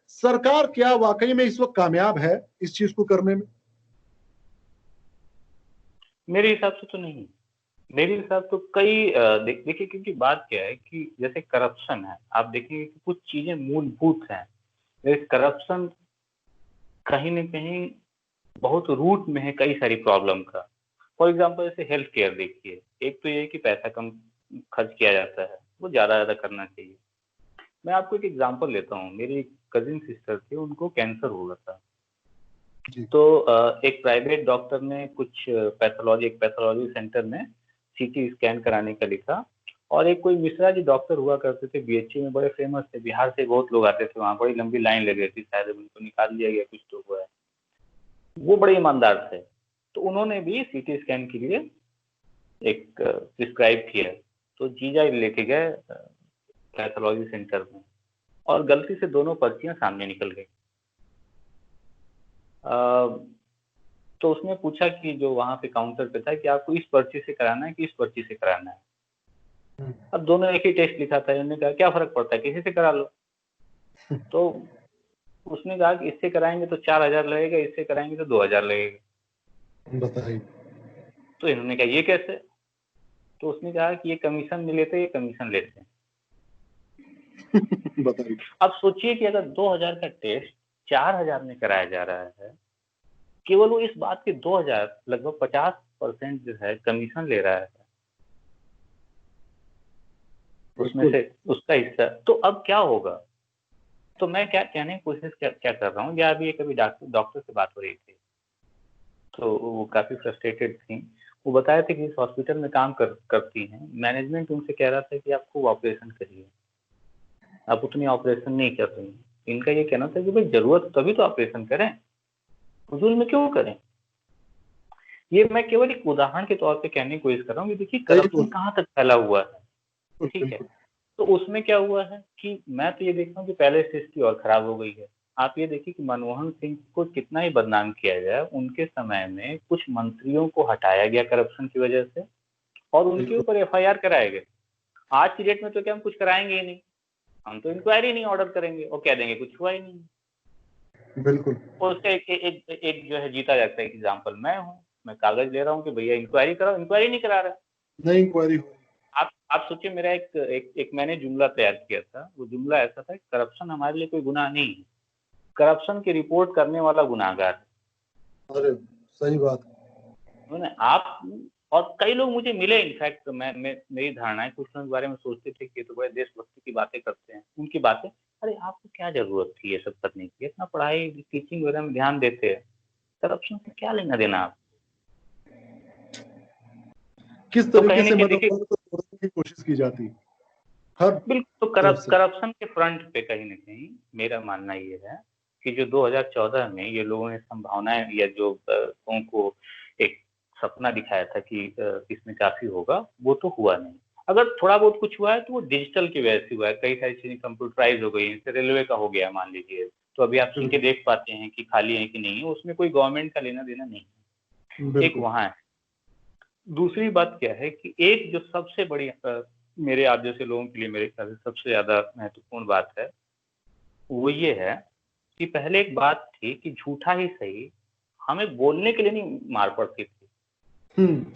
सरकार क्या वाकई में इस वक्त कामयाब है इस चीज को करने में? मेरे हिसाब से तो नहीं। मेरे हिसाब तो कई देखिए, क्योंकि बात क्या है कि जैसे करप्शन है, आप देखेंगे कि कुछ चीजें मूलभूत हैं। जैसे करप्शन कहीं न कहीं बहुत रूट में है कई सारी प्रॉब्लम का। फॉर एग्जाम्पल जैसे हेल्थ केयर देखिए, एक तो ये है कि पैसा कम खर्च किया जाता है, वो ज़्यादा करना चाहिए। मैं आपको एक एग्जांपल लेता हूँ। मेरी कजिन सिस्टर थी, उनको कैंसर हुआ था। तो एक प्राइवेट डॉक्टर ने कुछ पैथोलॉजी सेंटर में सीटी स्कैन कराने का लिखा, और एक कोई मिश्रा जी डॉक्टर हुआ करते थे, बीएचयू में बड़े फेमस थे, बिहार से बहुत लोग आते थे वहाँ, बड़ी लंबी लाइन लग गई थी, शायद उनको निकाल दिया गया, कुछ तो हुआ है। वो बड़े ईमानदार थे, तो उन्होंने भी सीटी स्कैन के लिए एक प्रिस्क्राइब किया। तो जीजा लेके गए पैथोलॉजी सेंटर में, और गलती से दोनों पर्चियां सामने निकल गई। तो उसने पूछा कि जो वहां पे काउंटर पे था कि आपको इस पर्ची से कराना है कि इस पर्ची से कराना है। अब दोनों एक ही टेस्ट लिखा था। उन्होंने कहा क्या फर्क पड़ता है, किसी से करा लो। तो उसने कहा कि इससे कराएंगे तो 4000 लगेगा, इससे कराएंगे तो 2000 लगेगा। बताइए। तो इन्होंने कहा ये कैसे। तो उसने कहा कि ये कमीशन नहीं लेते, ये कमीशन लेते हैं। बताइए। अब सोचिए कि अगर 2000 का टेस्ट 4000 में कराया जा रहा है, केवल वो इस बात के 2000 लगभग 50% जो है कमीशन ले रहा है उसमें से, उसका हिस्सा। तो अब क्या होगा। तो मैं क्या कहने की कोशिश क्या कर रहा हूँ, या अभी कभी डॉक्टर से बात हो रही थी, तो वो काफी फ्रस्ट्रेटेड थी। वो बताए थे कि इस हॉस्पिटल में काम करती हैं, मैनेजमेंट उनसे कह रहा था कि आप खूब ऑपरेशन करिए, आप उतनी ऑपरेशन नहीं कर रही। इनका ये कहना था कि भाई जरूरत तभी तो ऑपरेशन करें, फजूल में क्यों करें। ये मैं केवल एक उदाहरण के तौर पे कहने की कोशिश कर रहा हूँ कि देखिए करप्शन कहाँ तक फैला हुआ है। ठीक है, तो उसमें क्या हुआ है कि मैं तो ये देखता हूँ कि पहले से स्थिति और खराब हो गई है। आप ये देखिए कि मनमोहन सिंह को कितना ही बदनाम किया जाए, उनके समय में कुछ मंत्रियों को हटाया गया करप्शन की वजह से, और उनके ऊपर एफआईआर कराए गए। आज की डेट में तो क्या हम कुछ कराएंगे ही नहीं, हम तो इंक्वायरी नहीं ऑर्डर करेंगे और कह देंगे कुछ हुआ ही नहीं। बिल्कुल। और उसका एक जो है जीता जाता है एग्जाम्पल मैं हूँ। मैं कागज ले रहा हूँ कि भैया इंक्वायरी कराओ, इंक्वायरी नहीं करा रहा। नहीं इंक्वायरी हो। आप सोचिए, मेरा एक मैंने जुमला तैयार किया था। वो जुमला ऐसा था, करप्शन हमारे लिए कोई गुनाह नहीं है, करप्शन की रिपोर्ट करने वाला गुनाहगार है। अरे सही बात है। आप और कई लोग मुझे मिले, इनफैक्ट मेरी धारणा है, कुछ लोग इस बारे में सोचते थे कि तो बड़े देशभक्ति की बातें करते हैं, उनकी बातें, अरे आपको क्या जरूरत थी ये सब करने की, इतना पढ़ाई टीचिंग वगैरह में ध्यान देते हैं, करप्शन से क्या लेना देना आप। किस तरीके से मतलब तोड़ने की कोशिश की जाती है हर बिल्कुल। तो करप्शन के फ्रंट पे कहीं ना कहीं मेरा मानना ये है कि जो 2014 में ये लोगों ने संभावनाएं, या जो लोगों को एक सपना दिखाया था कि इसमें काफी होगा, वो तो हुआ नहीं। अगर थोड़ा बहुत कुछ हुआ है तो वो डिजिटल की वजह से हुआ है। कई सारी चीजें कंप्यूटराइज हो गई, जैसे रेलवे का हो गया मान लीजिए, तो अभी आप सीटें देख पाते हैं कि खाली है कि नहीं है, उसमें कोई गवर्नमेंट का लेना देना नहीं है। एक वहां है। दूसरी बात क्या है कि एक जो सबसे बड़ी मेरे आप जैसे लोगों के लिए मेरे ख्याल से सबसे ज्यादा महत्वपूर्ण बात है, वो ये है कि पहले एक बात थी कि झूठा ही सही, हमें बोलने के लिए नहीं मार पड़ती थी।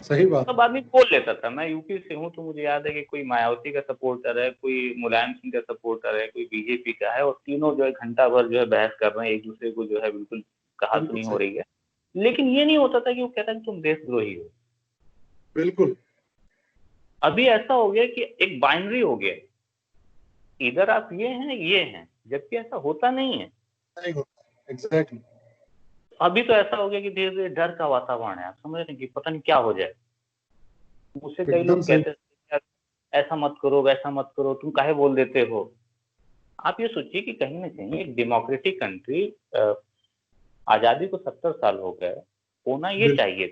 सही बात। सब आदमी बोल लेता था। मैं यूपी से हूँ, तो मुझे याद है कि कोई मायावती का सपोर्टर है, कोई मुलायम सिंह का सपोर्टर है, कोई बीजेपी का है, और तीनों जो है घंटा भर जो है बहस कर रहे हैं, एक दूसरे को जो है बिल्कुल कहा सुनी हो रही है। लेकिन ये नहीं होता था कि वो कहता कि तुम देशद्रोही हो। बिल्कुल। अभी ऐसा हो गया कि एक बाइनरी हो गया, इधर आप ये हैं, जबकि ऐसा होता नहीं है। नहीं होता, एग्जैक्टली। अभी तो ऐसा हो गया कि धीरे धीरे डर का वातावरण है। आप समझ रहे हैं कि पता नहीं क्या हो जाए। मुझसे कई लोग कहते हैं ऐसा मत करो, वैसा मत करो, तुम काहे बोल देते हो। आप ये सोचिए कि कहीं ना कहीं एक डेमोक्रेटिक कंट्री, आजादी को 70 साल हो गए, होना ये चाहिए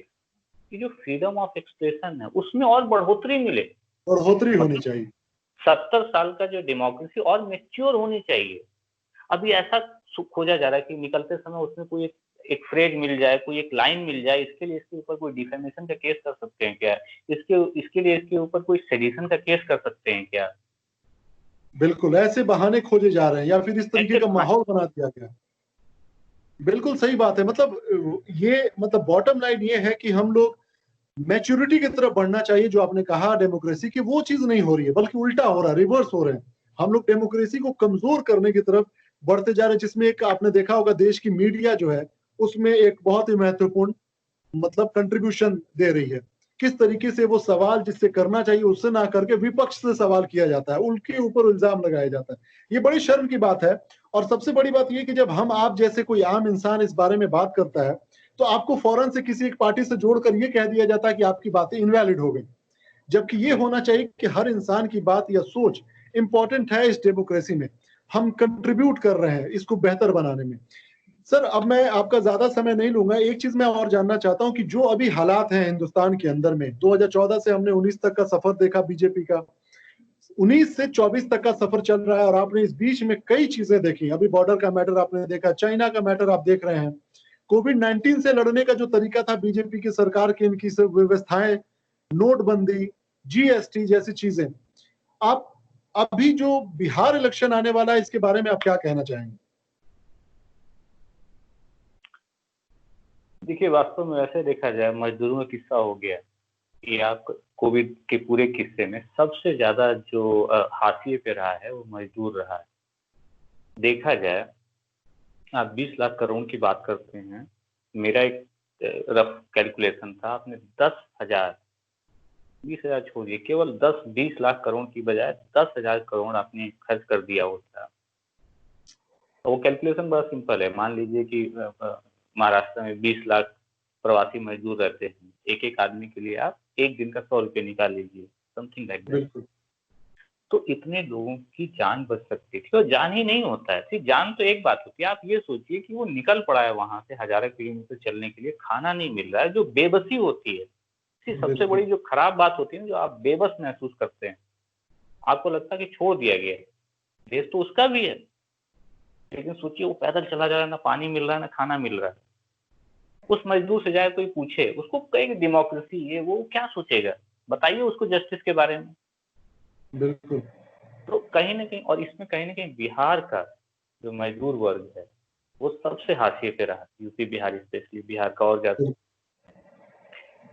कि जो फ्रीडम ऑफ एक्सप्रेशन है उसमें और बढ़ोतरी मिले, बढ़ोतरी होनी चाहिए। 70 साल का जो डेमोक्रेसी और मेच्योर होनी चाहिए। अभी ऐसा खोजा जा रहा है कि निकलते समय उसमें कोई एक फ्रेज मिल जाए, कोई एक लाइन मिल जाए, इसके लिए इसके ऊपर कोई डिफेमेशन का केस कर सकते हैं क्या, इसके लिए इसके ऊपर कोई सेडिशन का केस कर सकते हैं क्या। बिल्कुल ऐसे बहाने खोजे जा रहे हैं, या फिर इस तरीके का माहौल बना दिया गया। बिल्कुल सही बात है। मतलब ये मतलब बॉटम लाइन ये है कि हम लोग मैच्योरिटी की तरफ बढ़ना चाहिए। जो आपने कहा डेमोक्रेसी की, वो चीज नहीं हो रही है, बल्कि उल्टा हो रहा है, रिवर्स हो रहे हैं। हम लोग डेमोक्रेसी को कमजोर करने की तरफ बढ़ते जा रहे हैं, जिसमें एक आपने देखा होगा देश की मीडिया जो है उसमें एक बहुत ही महत्वपूर्ण मतलब कंट्रीब्यूशन दे रही है। किस तरीके से वो सवाल जिससे करना चाहिए उससे ना करके विपक्ष से सवाल किया जाता है, उनके ऊपर इल्जाम लगाया जाता है। ये बड़ी शर्म की बात है। और सबसे बड़ी बात ये कि जब हम आप जैसे कोई आम इंसान इस बारे में बात करता है तो आपको फौरन से किसी एक पार्टी से जोड़कर ये कह दिया जाता है कि आपकी बातें इनवैलिड हो गई। जबकि ये होना चाहिए कि हर इंसान की बात या सोच इंपॉर्टेंट है इस डेमोक्रेसी में। हम कंट्रीब्यूट कर रहे हैं इसको बेहतर बनाने में। सर, अब मैं आपका ज्यादा समय नहीं लूंगा। एक चीज मैं और जानना चाहता हूं कि जो अभी हालात हैं हिंदुस्तान के अंदर में, 2014 से हमने 19 तक का सफर देखा बीजेपी का, 19 से 24 तक का सफर चल रहा है और आपने इस बीच में कई चीजें देखी। अभी बॉर्डर का मैटर आपने देखा, चाइना का मैटर आप देख रहे हैं, कोविड-19 से लड़ने का जो तरीका था बीजेपी की सरकार की, इनकी सब व्यवस्थाएं, नोटबंदी, जीएसटी जैसी चीजें। आप अभी जो बिहार इलेक्शन आने वाला है इसके बारे में आप क्या कहना चाहेंगे? देखिए, वास्तव में वैसे देखा जाए मजदूरों का किस्सा हो गया कि आप कोविड के पूरे किस्से में सबसे ज्यादा जो हाशिए पे रहा है वो मजदूर रहा है। देखा जाए, आप 20 लाख करोड़ की बात करते हैं, मेरा एक रफ कैलकुलेशन था, आपने 10,000, 20,000 छोड़िए, केवल 10-20 लाख करोड़ की बजाय 10,000 करोड़ आपने खर्च कर दिया होता। वो कैलकुलेशन बड़ा सिंपल है। मान लीजिए कि महाराष्ट्र में 20 लाख प्रवासी मजदूर रहते हैं, एक एक आदमी के लिए आप एक दिन का 100 रुपये निकाल लीजिए, समथिंग लाइक दैट। बिल्कुल। तो इतने लोगों की जान बच सकती थी, और जान ही नहीं होता है, सिर्फ जान तो एक बात होती है। आप ये सोचिए कि वो निकल पड़ा है वहां से हजारों किलोमीटर चलने के लिए, खाना नहीं मिल रहा है, जो बेबसी होती है। सबसे बड़ी जो खराब बात होती है ना, जो आप बेबस महसूस करते हैं, आपको लगता है कि छोड़ दिया गया है। देश तो उसका भी है, लेकिन सोचिए वो पैदल चला जा रहा है, ना पानी मिल रहा है ना खाना मिल रहा है। उस मजदूर से जाए कोई पूछे, उसको कहेगा डेमोक्रेसी ये वो, क्या सोचेगा? बताइए उसको जस्टिस के बारे में। बिल्कुल। तो कहीं ना कहीं, और इसमें कहीं ना कहीं बिहार का जो मजदूर वर्ग है वो सबसे हाशिए पे रहा, यूपी बिहार, स्पेशली बिहार का और ज्यादा।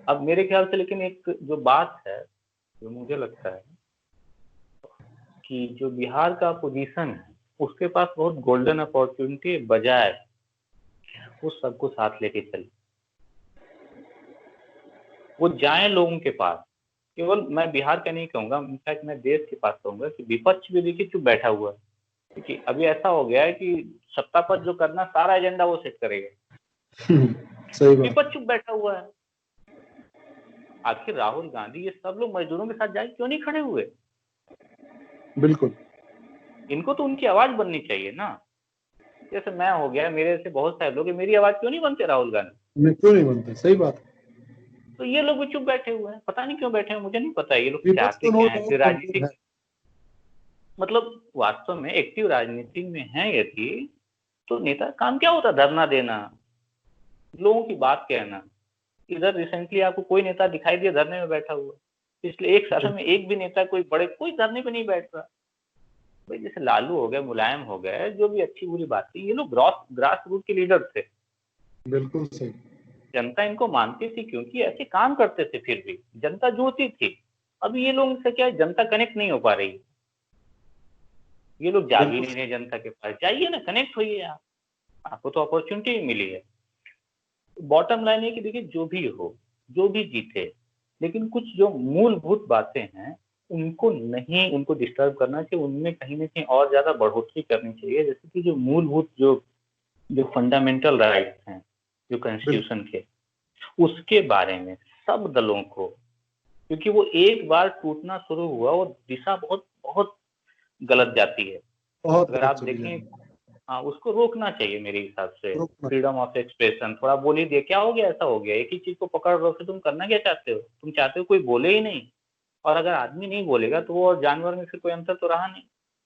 अब मेरे ख्याल से लेकिन एक जो बात है, जो मुझे लगता है कि जो बिहार का अपोजिशन है उसके पास बहुत गोल्डन अपॉर्चुनिटी, बजाय वो सबको साथ लेके चले, वो जाए लोगों के पास। केवल मैं बिहार का नहीं कहूंगा, इनफैक्ट मैं देश के पास कहूंगा कि विपक्ष भी देखिए चुप बैठा हुआ है। देखिए अभी ऐसा हो गया है कि सत्ता पर जो करना सारा एजेंडा वो सेट करेगा। सही बात। विपक्ष चुप बैठा हुआ है। आखिर राहुल गांधी ये सब लोग मजदूरों के साथ जाके क्यों नहीं खड़े हुए? बिल्कुल। इनको तो उनकी आवाज बननी चाहिए ना। जैसे मैं हो गया, मेरे से बहुत सारे लोग, मेरी आवाज क्यों नहीं बनते राहुल गांधी? क्यों नहीं बनते? सही बात। तो ये लोग भी चुप बैठे हुए हैं, पता नहीं क्यों बैठे हैं, मुझे नहीं पता। ये लोग विपक्ष चाहते तो क्या नो है? डाउट फिर कमजोर राजनीतिक, है। मतलब वास्तव में एक्टिव राजनीति में है यदि, तो नेता काम क्या होता? धरना देना, लोगों की बात कहना। इधर रिसेंटली आपको कोई नेता दिखाई दिया धरने में बैठा हुआ? पिछले एक साल में एक भी नेता कोई बड़े कोई धरने पे नहीं बैठ रहा। भाई जैसे लालू हो गए, मुलायम हो गए, जो भी अच्छी बुरी बात थी, ये लोग ग्रास रूट के लीडर थे। बिल्कुल सही। जनता इनको मानती थी क्योंकि ऐसे काम करते थे, फिर भी जनता जुड़ती थी। अभी ये लोग से क्या है, जनता कनेक्ट नहीं हो पा रही। ये लोग जा भी बिल्कुल नहीं रहे जनता के पास। जाइए ना, कनेक्ट होइए आप, आपको तो अपॉर्चुनिटी मिली है। बॉटम लाइन है कि देखिए जो भी हो, जो भी जीते, लेकिन कुछ जो मूलभूत बातें हैं उनको नहीं, उनको डिस्टर्ब करना चाहिए, उनमें कहीं ना कहीं और ज्यादा बढ़ोतरी करनी चाहिए। जैसे कि जो मूलभूत जो जो फंडामेंटल राइट्स हैं जो कॉन्स्टिट्यूशन के, उसके बारे में सब दलों को, क्योंकि वो एक बार टूटना शुरू हुआ वो दिशा बहुत बहुत गलत जाती है। बहुत अगर गलत आप चली देखें, जाएगी। हाँ, उसको रोकना चाहिए मेरे हिसाब से। रोकना। फ्रीडम ऑफ एक्सप्रेशन थोड़ा बोल ही दिया, क्या हो गया? ऐसा हो गया एक ही चीज को पकड़ रहे हो, फिर तुम करना क्या चाहते हो? तुम चाहते हो कोई बोले ही नहीं, और अगर आदमी नहीं बोलेगा तो वो और जानवर में फिर कोई अंतर तो रहा नहीं।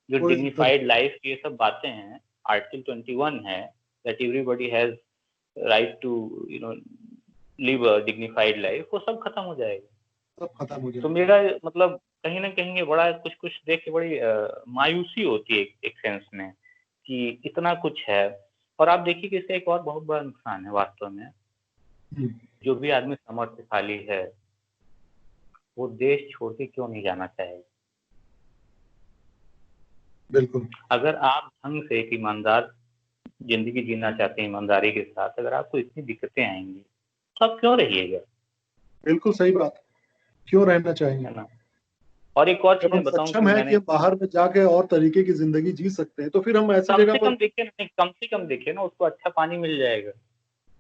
जो कोई अंतर डिग्निफाइड लाइफ की ये सब बातें हैं, आर्टिकल 21 है that everybody has right to live a dignified life, वो सब खत्म हो जाएगा। सब खत्म हो तो जाएगा। मेरा मतलब कहीं ना कहीं ये बड़ा कुछ कुछ देख के बड़ी मायूसी होती है एक सेंस में कि इतना कुछ है। और आप देखिए कि इसका एक और बहुत बड़ा नुकसान है वास्तव में। जो भी आदमी समर्थशाली है वो देश छोड़ के क्यों नहीं जाना चाहेगा? बिल्कुल। अगर आप ढंग से एक ईमानदार जिंदगी जीना चाहते हैं, ईमानदारी के साथ, अगर आपको इतनी दिक्कतें आएंगी तो आप क्यों रहिएगा? बिल्कुल सही बात। क्यों रहना चाहेंगे? है ना। और एक और जब चीज हम मैं बताऊं कि सक्षम है कि मैंने हम बाहर में जाके और तरीके की जिंदगी जी सकते हैं, तो फिर हम ऐसी जगह पर। कम से कम देखिए ना, उसको अच्छा पानी मिल जाएगा।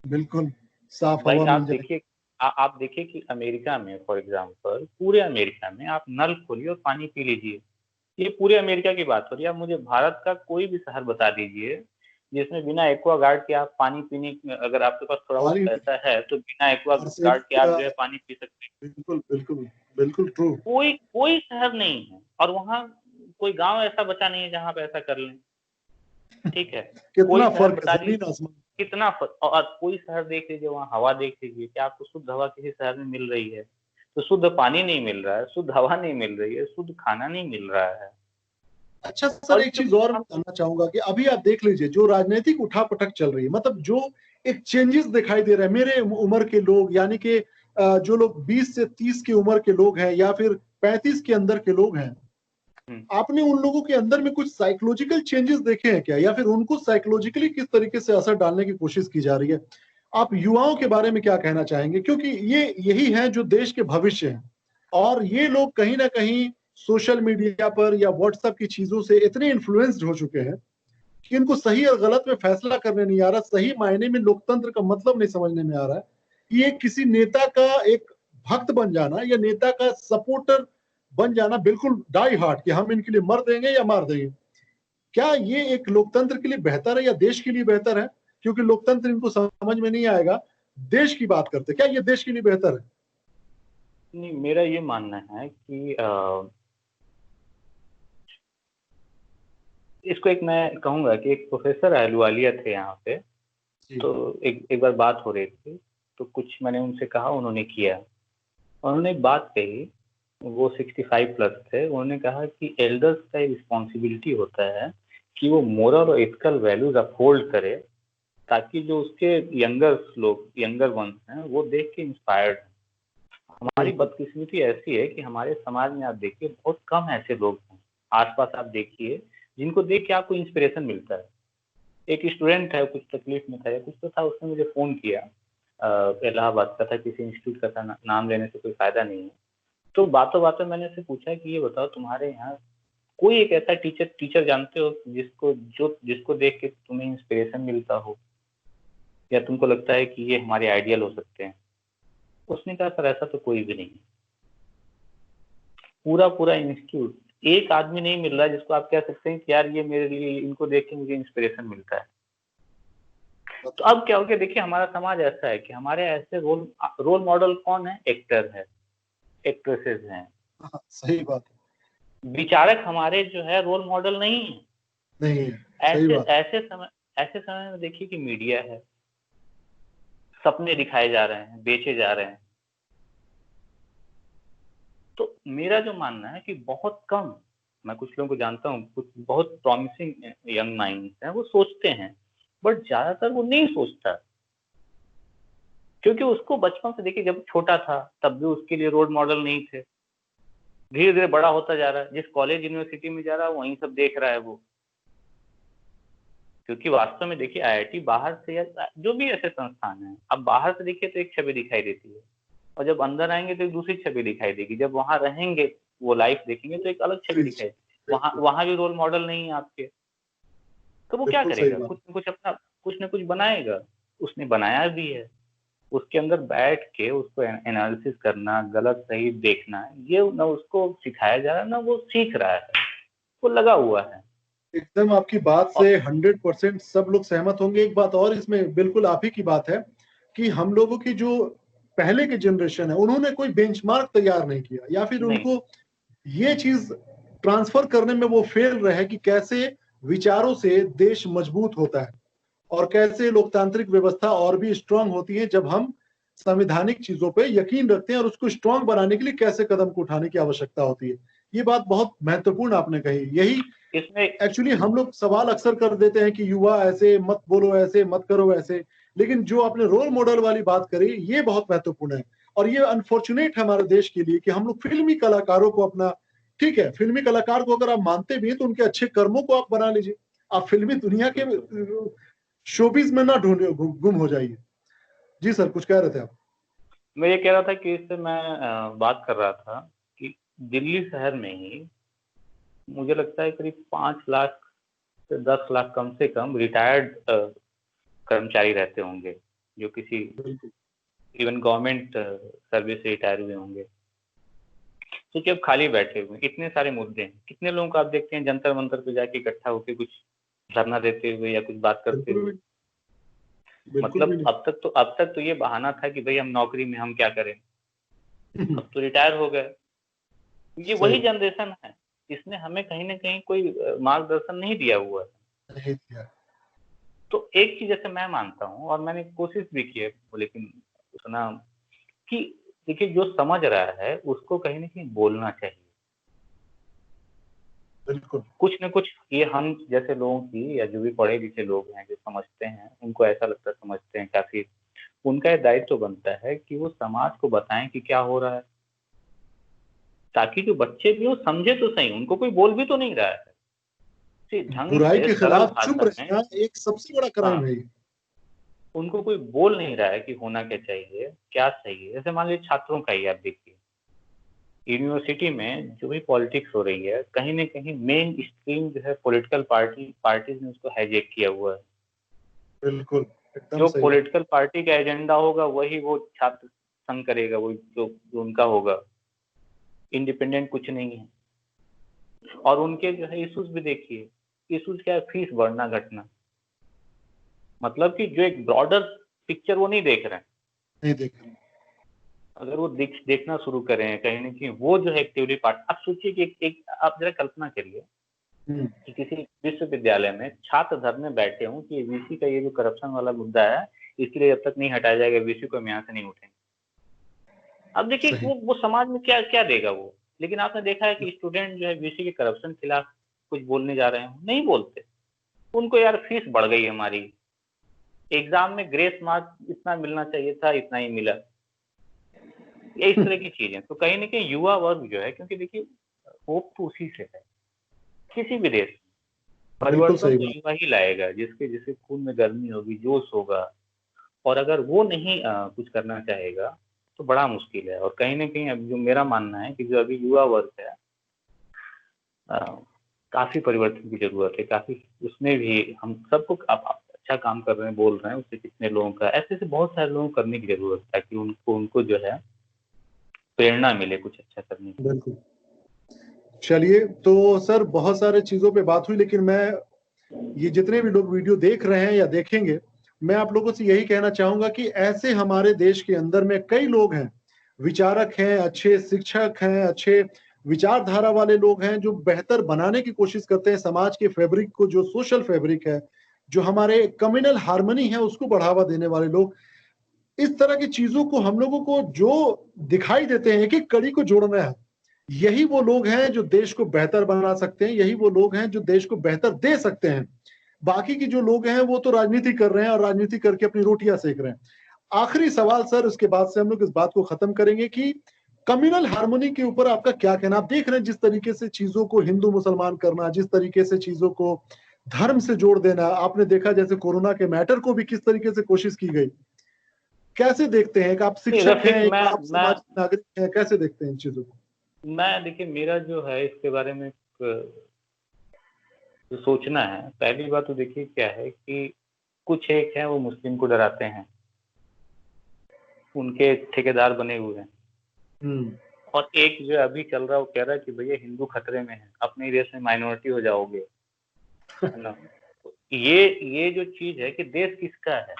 बिल्कुल साफ भाई हवा आप मिल जाए। देखिए, आप देखिए कि अमेरिका में फॉर एग्जांपल, पूरे अमेरिका में आप नल खोलिए और पानी पी लीजिए। ये पूरे अमेरिका की बात हो रही है। आप मुझे भारत का कोई भी शहर बता दीजिए जिसमें बिना एक्वा गार्ड के आप पानी पीने, अगर आपके पास थोड़ा बहुत पानी पैसा है तो बिना एक्वा और गार्ड के सेफ्टी आप का। जो है पानी पी सकते हैं। बिल्कुल बिल्कुल बिल्कुल ट्रू। कोई कोई शहर नहीं है, और वहाँ कोई गांव ऐसा बचा नहीं है जहाँ पे ऐसा कर लें। ठीक है। कोई कितना शहर फर्क है बता जमीन दीजिए आसमान। कितना और कोई शहर देख लीजिए, वहाँ हवा देख लीजिए कि आपको शुद्ध हवा किसी शहर में मिल रही है। तो शुद्ध पानी नहीं मिल रहा है, शुद्ध हवा नहीं मिल रही है, शुद्ध खाना नहीं मिल रहा है। अच्छा सर, और एक इससे चीज कुछ और मैं जानना चाहूंगा कि अभी आप देख लीजिए जो राजनीतिक उठापटक चल रही है, मतलब जो एक चेंजेस दिखाई दे रहा है, मेरे उम्र के लोग यानी कि जो लोग 20 से 30 की उम्र के लोग हैं या फिर 35 के अंदर के लोग हैं, हम्म, आपने उन लोगों के अंदर में कुछ साइकोलॉजिकल चेंजेस देखे हैं क्या, या फिर उनको साइकोलॉजिकली किस तरीके से असर डालने की कोशिश की जा रही है? आप युवाओं के बारे में क्या कहना चाहेंगे, क्योंकि ये यही है जो देश के भविष्य हैं, और ये लोग कहीं ना कहीं सोशल मीडिया पर या व्हाट्सएप की चीजों से इतने इन्फ्लुएंस्ड हो चुके हैं कि इनको सही और गलत में फैसला करने नहीं आ रहा, सही मायने में लोकतंत्र का मतलब नहीं समझने में आ रहा है। ये किसी नेता का एक भक्त बन जाना या नेता का सपोर्टर बन जाना, बिल्कुल डाई हार्ट कि हम इनके लिए मर देंगे या मार देंगे। क्या ये एक लोकतंत्र के लिए बेहतर है या देश के लिए बेहतर है? क्योंकि लोकतंत्र इनको समझ में नहीं आएगा, देश की बात करते, क्या ये देश के लिए बेहतर है? नहीं, मेरा ये मानना है कि इसको एक मैं कहूंगा कि एक प्रोफेसर अहलुवालिया थे यहाँ पे। जी। तो एक बार बात हो रही थी, तो कुछ मैंने उनसे कहा, उन्होंने किया। उन्होंने एक बात कही, वो 65 प्लस थे। उन्होंने कहा कि एल्डर्स का एक रिस्पॉन्सिबिलिटी होता है कि वो मोरल और एथिकल वैल्यूज अपहोल्ड करे, ताकि जो उसके यंगर वंस हैं वो देख के इंस्पायर्ड। हमारी बिल्कुल बदकिस्मती ऐसी है कि हमारे समाज में आप देखिए बहुत कम ऐसे लोग हैं, आसपास आप देखिए, जिनको देख के आपको इंस्पिरेशन मिलता है। एक स्टूडेंट है, कुछ तकलीफ में था या कुछ तो था, उसने मुझे फ़ोन किया। इलाहाबाद का था, किसी इंस्टीट्यूट का था, नाम लेने से कोई फ़ायदा नहीं है। तो बातों-बातों मैंने उससे पूछा कि ये बताओ, तुम्हारे यहाँ कोई एक ऐसा टीचर जानते हो जिसको देख के तुम्हें इंस्पिरेशन मिलता हो, या तुमको लगता है कि ये हमारे आइडियल हो सकते हैं? उसने कहा, सर ऐसा तो कोई भी नहीं है। पूरा इंस्टीट्यूट, एक आदमी नहीं मिल रहा है जिसको आप कह सकते हैं कि यार ये मेरे लिए, इनको देख के मुझे इंस्पिरेशन मिलता है। तो अब क्या हो गया, देखिए हमारा समाज ऐसा है कि हमारे ऐसे रोल मॉडल कौन है? एक्टर है, एक्ट्रेसेस हैं। हाँ, सही बात है। विचारक हमारे जो है रोल मॉडल नहीं है। नहीं है। सही ऐसे बात। ऐसे समय में देखिए कि मीडिया है, सपने दिखाए जा रहे हैं, बेचे जा रहे हैं। तो मेरा जो मानना है कि बहुत कम, मैं कुछ लोगों को जानता हूँ, कुछ बहुत प्रॉमिसिंग यंग माइंड्स हैं, वो सोचते हैं, बट ज्यादातर वो नहीं सोचता, क्योंकि उसको बचपन से देखिए, जब छोटा था तब भी उसके लिए रोल मॉडल नहीं थे। धीरे धीरे बड़ा होता जा रहा है, जिस कॉलेज यूनिवर्सिटी में जा रहा है वहीं सब देख रहा है वो। क्योंकि वास्तव में देखिए आईआईटी बाहर से, या जो भी ऐसे संस्थान हैं, अब बाहर से देखिए तो एक छवि दिखाई देती है, और जब अंदर आएंगे तो एक दूसरी छवि दिखाई देगी। जब वहां रहेंगे, वो लाइफ देखेंगे, तो एक अलग छवि जी दिखाई जी। देगी। वहां बिल्कुल वहां भी रोल मॉडल नहीं है आपके, तो वो क्या बिल्कुल सही करेगा? बात। कुछ न कुछ बनाएगा। उसने बनाया भी है। उसके अंदर बैठ के उसको एनालिसिस करना, गलत सही देखना, ये ना उसको सिखाया जा रहा है, ना वो सीख रहा है, वो लगा हुआ है। एकदम आपकी बात और से 100% सब लोग सहमत होंगे। एक बात और इसमें बिल्कुल आप ही की बात है कि हम लोगों की जो पहले की जनरेशन है, उन्होंने कोई बेंचमार्क तैयार नहीं किया, या फिर नहीं, उनको ये चीज ट्रांसफर करने में वो फेल रहे कि कैसे विचारों से देश मजबूत होता है, और कैसे लोकतांत्रिक व्यवस्था और भी स्ट्रांग होती है जब हम संवैधानिक चीजों पे यकीन रखते हैं, और उसको स्ट्रांग बनाने के लिए कैसे कदम को उठाने की आवश्यकता होती है। ये बात बहुत महत्वपूर्ण आपने कही। यही इसमें एक्चुअली हम लोग सवाल अक्सर कर देते हैं कि युवा ऐसे मत बोलो, ऐसे मत करो ऐसे, लेकिन जो आपने रोल मॉडल वाली बात करी, ये बहुत महत्वपूर्ण है। और ये अनफॉर्चुनेट है हमारे देश के लिए कि हम लोग फिल्मी कलाकारों को अपना, ठीक है, फिल्मी कलाकार को अगर आप मानते भी हैं तो उनके अच्छे कर्मों को आप बना लीजिए, आप फिल्मी दुनिया के बिल्कुल। शोबीज में ना ढूंढे, गुम हो जाइए। जी सर, कुछ कह रहे थे आप? मैं ये कह रहा था कि इससे मैं बात कर रहा था कि दिल्ली शहर में ही मुझे लगता है करीब 5 लाख से 10 लाख कम से कम रिटायर्ड कर्मचारी रहते होंगे, जो किसी बिल्कुल इवन गवर्नमेंट सर्विस से रिटायर हुए होंगे, क्योंकि अब खाली बैठे हुए हैं। इतने सारे मुद्दे हैं, कितने लोगों को आप देखते हैं जंतर मंतर पे जाके इकट्ठा होकर कुछ धरना देते हुए या कुछ बात करते बिल्कुल हुए। भी बिल्कुल भी मतलब अब तक तो ये बहाना था कि भाई हम नौकरी में हम क्या करें, नहीं। अब तो रिटायर हो गए। ये सही वही जनरेशन है, इसने हमें कहीं ना कहीं कोई मार्गदर्शन नहीं दिया हुआ है। नहीं दिया। तो एक चीज जैसे मैं मानता हूँ और मैंने कोशिश भी की है, लेकिन सुना कि देखिए जो समझ रहा है उसको कहीं ना कहीं बोलना चाहिए। बिल्कुल कुछ न कुछ ये हम जैसे लोगों की या जो भी पढ़े लिखे लोग हैं जो समझते हैं, उनको ऐसा लगता है, समझते हैं काफी, उनका ये दायित्व बनता है कि वो समाज को बताएं कि क्या हो रहा है, ताकि जो बच्चे भी हो समझे तो सही। उनको कोई बोल भी तो नहीं रहा है, ढंग बुराई से के सरल खिलाफ चुप भाषा में। रहना एक सबसे बड़ा क्राइम हाँ, है ये। उनको कोई बोल नहीं रहा है कि होना क्या चाहिए, क्या सही है। जैसे मान लीजिए छात्रों का ही आप देखिए, यूनिवर्सिटी में जो भी पॉलिटिक्स हो रही है, कहीं न कहीं मेन स्ट्रीम जो है पॉलिटिकल पार्टीज ने उसको हाईजैक किया हुआ है। बिल्कुल एकदम जो सही बात। पॉलिटिकल पार्टी का एजेंडा होगा वही वो छात्र संघ करेगा, वो जो उनका होगा, इंडिपेंडेंट कुछ नहीं है। और उनके जो है इश्यूज भी देखिए, इश्यूज क्या है, फीस बढ़ना घटना, मतलब कि जो एक ब्रॉडर पिक्चर वो नहीं देख रहे हैं। नहीं देख रहे। अगर वो देखना शुरू करें कहीं न कहीं, वो जो है एक्टिवली पार्ट। आप सोचिए कि एक आप जरा कल्पना करिए कि किसी विश्वविद्यालय में छात्र धरने बैठे हों कि वीसी का ये जो करप्शन वाला मुद्दा है, इसलिए जब तक नहीं हटाया जाएगा वीसी को हम यहाँ से नहीं उठेंगे। अब देखिए सही वो समाज में क्या क्या देगा वो। लेकिन आपने देखा है कि स्टूडेंट जो है वीसी के करप्शन के खिलाफ कुछ बोलने जा रहे हैं, नहीं बोलते। उनको यार फीस बढ़ गई हमारी, एग्जाम में ग्रेस मार्क इतना मिलना चाहिए था, इतना ही मिला, या इस तरह की चीजें। तो कहीं ना कहीं युवा वर्ग जो है, क्योंकि देखिए होप तो उसी से है, किसी भी देश में बिल्कुल परिवर्तन सही तो बात। युवा ही लाएगा, जिसके जिसके खून में गर्मी होगी, जोश होगा। और अगर वो नहीं कुछ करना चाहेगा तो बड़ा मुश्किल है। और कहीं ना कहीं अब जो मेरा मानना है कि जो अभी युवा वर्ग है, अ, काफी परिवर्तन की जरूरत है, काफी। उसमें भी हम सबको आप अच्छा काम कर रहे हैं, बोल रहे हैं, उससे कितने लोगों का ऐसे ऐसे बहुत सारे लोगों को करने की जरूरत है, ताकि उनको उनको जो है प्रेरणा मिले कुछ अच्छा करने की। बिल्कुल। चलिए तो सर बहुत सारे चीजों पे बात हुई, लेकिन मैं ये जितने भी लोग वीडियो देख रहे हैं या देखेंगे, मैं आप लोगों से यही कहना चाहूंगा कि ऐसे हमारे देश के अंदर में कई लोग हैं, विचारक हैं, अच्छे शिक्षक हैं, अच्छे विचारधारा वाले लोग हैं, जो बेहतर बनाने की कोशिश करते हैं समाज के फैब्रिक को, जो सोशल फैब्रिक है, जो हमारे कम्युनल हार्मनी है, उसको बढ़ावा देने वाले लोग। इस तरह की चीजों को हम लोगों को जो दिखाई देते हैं, एक एक कड़ी को जोड़ना है, यही वो लोग हैं जो देश को बेहतर बना सकते हैं, यही वो लोग हैं जो देश को बेहतर दे सकते हैं। बाकी की जो लोग हैं वो तो राजनीति कर रहे हैं और राजनीति करके अपनी रोटियां सेक रहे हैं। आखिरी सवाल सर, उसके बाद से हम लोग इस बात को खत्म करेंगे कि कम्युनल हार्मोनी के ऊपर आपका क्या कहना। आप देख रहे हैं जिस तरीके से चीजों को हिंदू मुसलमान करना, जिस तरीके से चीजों को धर्म से जोड़ देना, आपने देखा जैसे कोरोना के मैटर को भी किस तरीके से कोशिश की गई। कैसे देखते हैं, एक आप नहीं शिक्षक हैं, रफीक, एक मैं आप मैं सामाजिक नागरिक हैं, कैसे देखते हैं इन चीजों को। मैं देखिए, मेरा जो है इसके बारे में जो सोचना है, पहली बात तो देखिए क्या है कि कुछ एक है वो मुस्लिम को डराते हैं, उनके ठेकेदार बने हुए हैं। और एक जो अभी चल रहा है वो कह रहा है कि भैया हिंदू खतरे में है, अपने देश में माइनॉरिटी हो जाओगे, है ना। तो ये जो चीज है कि देश किसका है,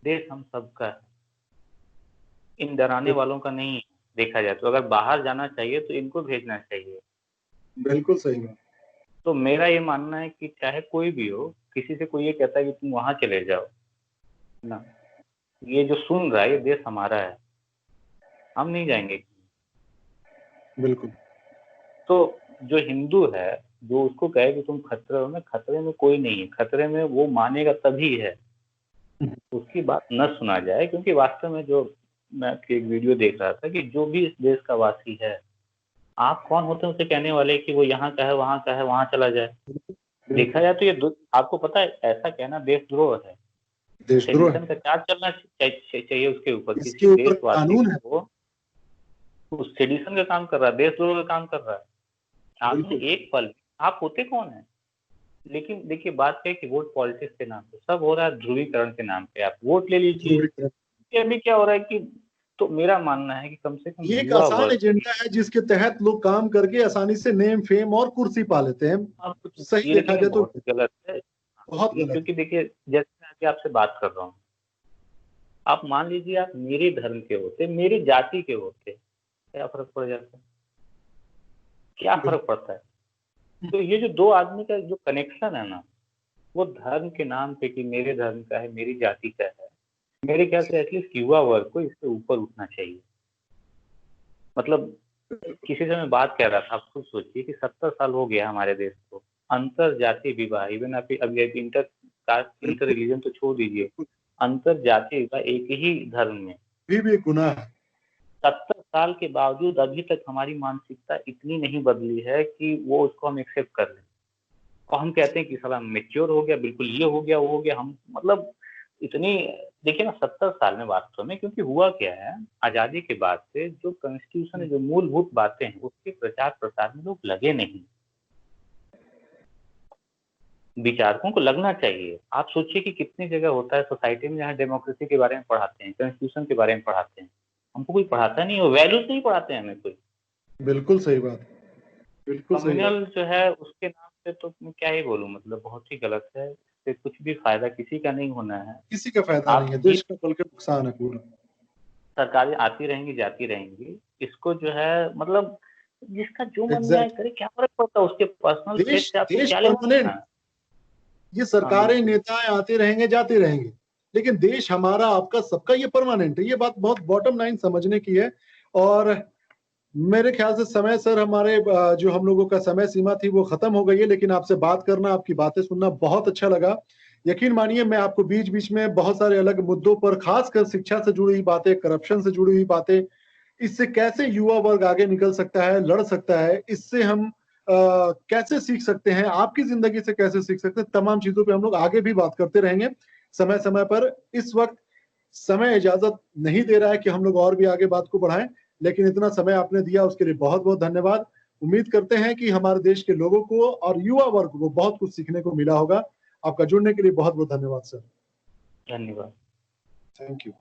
देश हम सबका है, इन डराने वालों का नहीं है। देखा जाए तो अगर बाहर जाना चाहिए तो इनको भेजना चाहिए। बिल्कुल सही बात। तो मेरा ये मानना है कि चाहे कोई भी हो, किसी से कोई ये कहता है कि तुम वहां चले जाओ, है ना, ये जो सुन रहा है, ये देश हमारा है, हम नहीं जाएंगे। बिल्कुल तो जो हिंदू है, जो उसको कहे कि तुम खतरे में कोई नहीं है, खतरे में वो मानेगा तभी है, उसकी बात न सुना जाए। क्योंकि वास्तव में जो मैं एक वीडियो देख रहा था कि जो भी इस देश का वासी है, आप कौन होते हैं उसे कहने वाले कि वो यहाँ का है, वहां का है, वहां चला जाए। देखा बिल्कुल जाए तो ये आपको पता है, ऐसा कहना देशद्रोह है। देशद्रोह है। सेडिशन का चार्ज चलना चाहिए उसके ऊपर। इसके किसी ऊपर देशवासी कानून है। को उस सेडिशन का काम कर रहा है, देशद्रोह का काम कर रहा है। आपने बिल्कुल। एक पल, आप होते कौन है? लेकिन देखिए बात है कि वोट पॉलिटिक्स के नाम पे सब हो रहा है, ध्रुवीकरण के नाम पे आप वोट ले लीजिए। ध्रुवीकरण। ये अभी क्या हो रहा है कि, तो मेरा मानना है कि कम से कम ये एक युवा आसान वर्ग एजेंडा है जिसके तहत लोग काम करके आसानी से नेम, फेम और कुर्सी पा लेते हैं। आप कुछ सही ये देखा लेकिन जाए तो बहुत गलत है। बहुत गलत क्योंकि देखिए जैसे मैं अभी आपसे बात कर रहा हूँ, आप मान लीजिए आप मेरे धर्म के होते, मेरी जाति के होते, क्या फर्क पड़ जाता है? क्या है। फर्क पड़ता है? तो ये जो दो आदमी का जो कनेक्शन है ना, वो धर्म के नाम पे कि मेरे धर्म का है, मेरी जाति का है, मेरे ख्याल से एटलीस्ट युवा वर्ग को इससे ऊपर उठना चाहिए। मतलब किसी से मैं बात कर रहा था, आप खुद सोचिए कि 70 साल हो गया हमारे देश को अंतर जातीय विवाह, इवन अभी इंटर कास्ट, इंटर बिल्कुल रिलीजन तो छोड़ दीजिए, बिल्कुल। अंतर जातीय विवाह एक ही धर्म में भी एक गुनाह है। 70 साल के बावजूद अभी तक हमारी मानसिकता इतनी नहीं बदली है कि वो उसको हम एक्सेप्ट कर लें। और हम कहते हैं कि साला मैच्योर हो गया, बिल्कुल ये हो गया, वो हो गया। हम मतलब इतनी, देखिए ना 70 साल में वास्तव में, क्योंकि हुआ क्या है, आजादी के बाद से जो कॉन्स्टिट्यूशन, जो मूलभूत बातें हैं, उसके प्रचार प्रसार में लोग लगे नहीं। विचारकों को लगना चाहिए। आप सोचिए कि कितनी जगह होता है सोसाइटी में जहाँ डेमोक्रेसी के बारे में पढ़ाते हैं, कॉन्स्टिट्यूशन के बारे में पढ़ाते हैं, हमको कोई पढ़ाता नहीं है, वैल्यूज नहीं पढ़ाते हैं हमें कोई। बिल्कुल सही बात। बिल्कुल सही बात। कम्युनल जो है उसके नाम पे तो मैं क्या ही बोलूं, मतलब बहुत ही गलत है। इससे कुछ भी फायदा किसी का नहीं होना है। किसी का फायदा नहीं आप है, ये देश का बल्कि नुकसान है पूरा। सरकारें आती रहेंगी जाती रहेंगी, इसको जो है मतलब जिसका जो मन में आए एग्जैक्ट। करे, क्या फर्क पड़ता है उसके पर्सनल फेथ देश से, आपको देश क्या लेना देना परमानेंट। है? ये हाँ सरकारें, बिल्कुल। नेताएं आते रहेंगे जाते रहेंगे, लेकिन देश हमारा, आपका, सबका ये परमानेंट है। ये बात बहुत बॉटम लाइन समझने की है। और मेरे ख्याल से समय सर हमारे जो हम लोगों का समय सीमा थी वो खत्म हो गई है, लेकिन आपसे बात करना, आपकी बातें सुनना बहुत अच्छा लगा। यकीन मानिए मैं आपको बीच बीच में बहुत सारे अलग मुद्दों पर, खासकर शिक्षा से जुड़ी हुई बातें, करप्शन से जुड़ी हुई बातें, इससे कैसे युवा वर्ग आगे निकल सकता है, लड़ सकता है, इससे हम कैसे सीख सकते हैं, आपकी जिंदगी से कैसे सीख सकते हैं, तमाम चीजों पे हम लोग आगे भी बात करते रहेंगे समय समय पर। इस वक्त समय इजाजत नहीं दे रहा है कि हम लोग और भी आगे बात को बढ़ाएं, लेकिन इतना समय आपने दिया उसके लिए बहुत बहुत धन्यवाद। उम्मीद करते हैं कि हमारे देश के लोगों को और युवा वर्ग को बहुत कुछ सीखने को मिला होगा। आपका जुड़ने के लिए बहुत बहुत धन्यवाद सर। धन्यवाद। Thank you.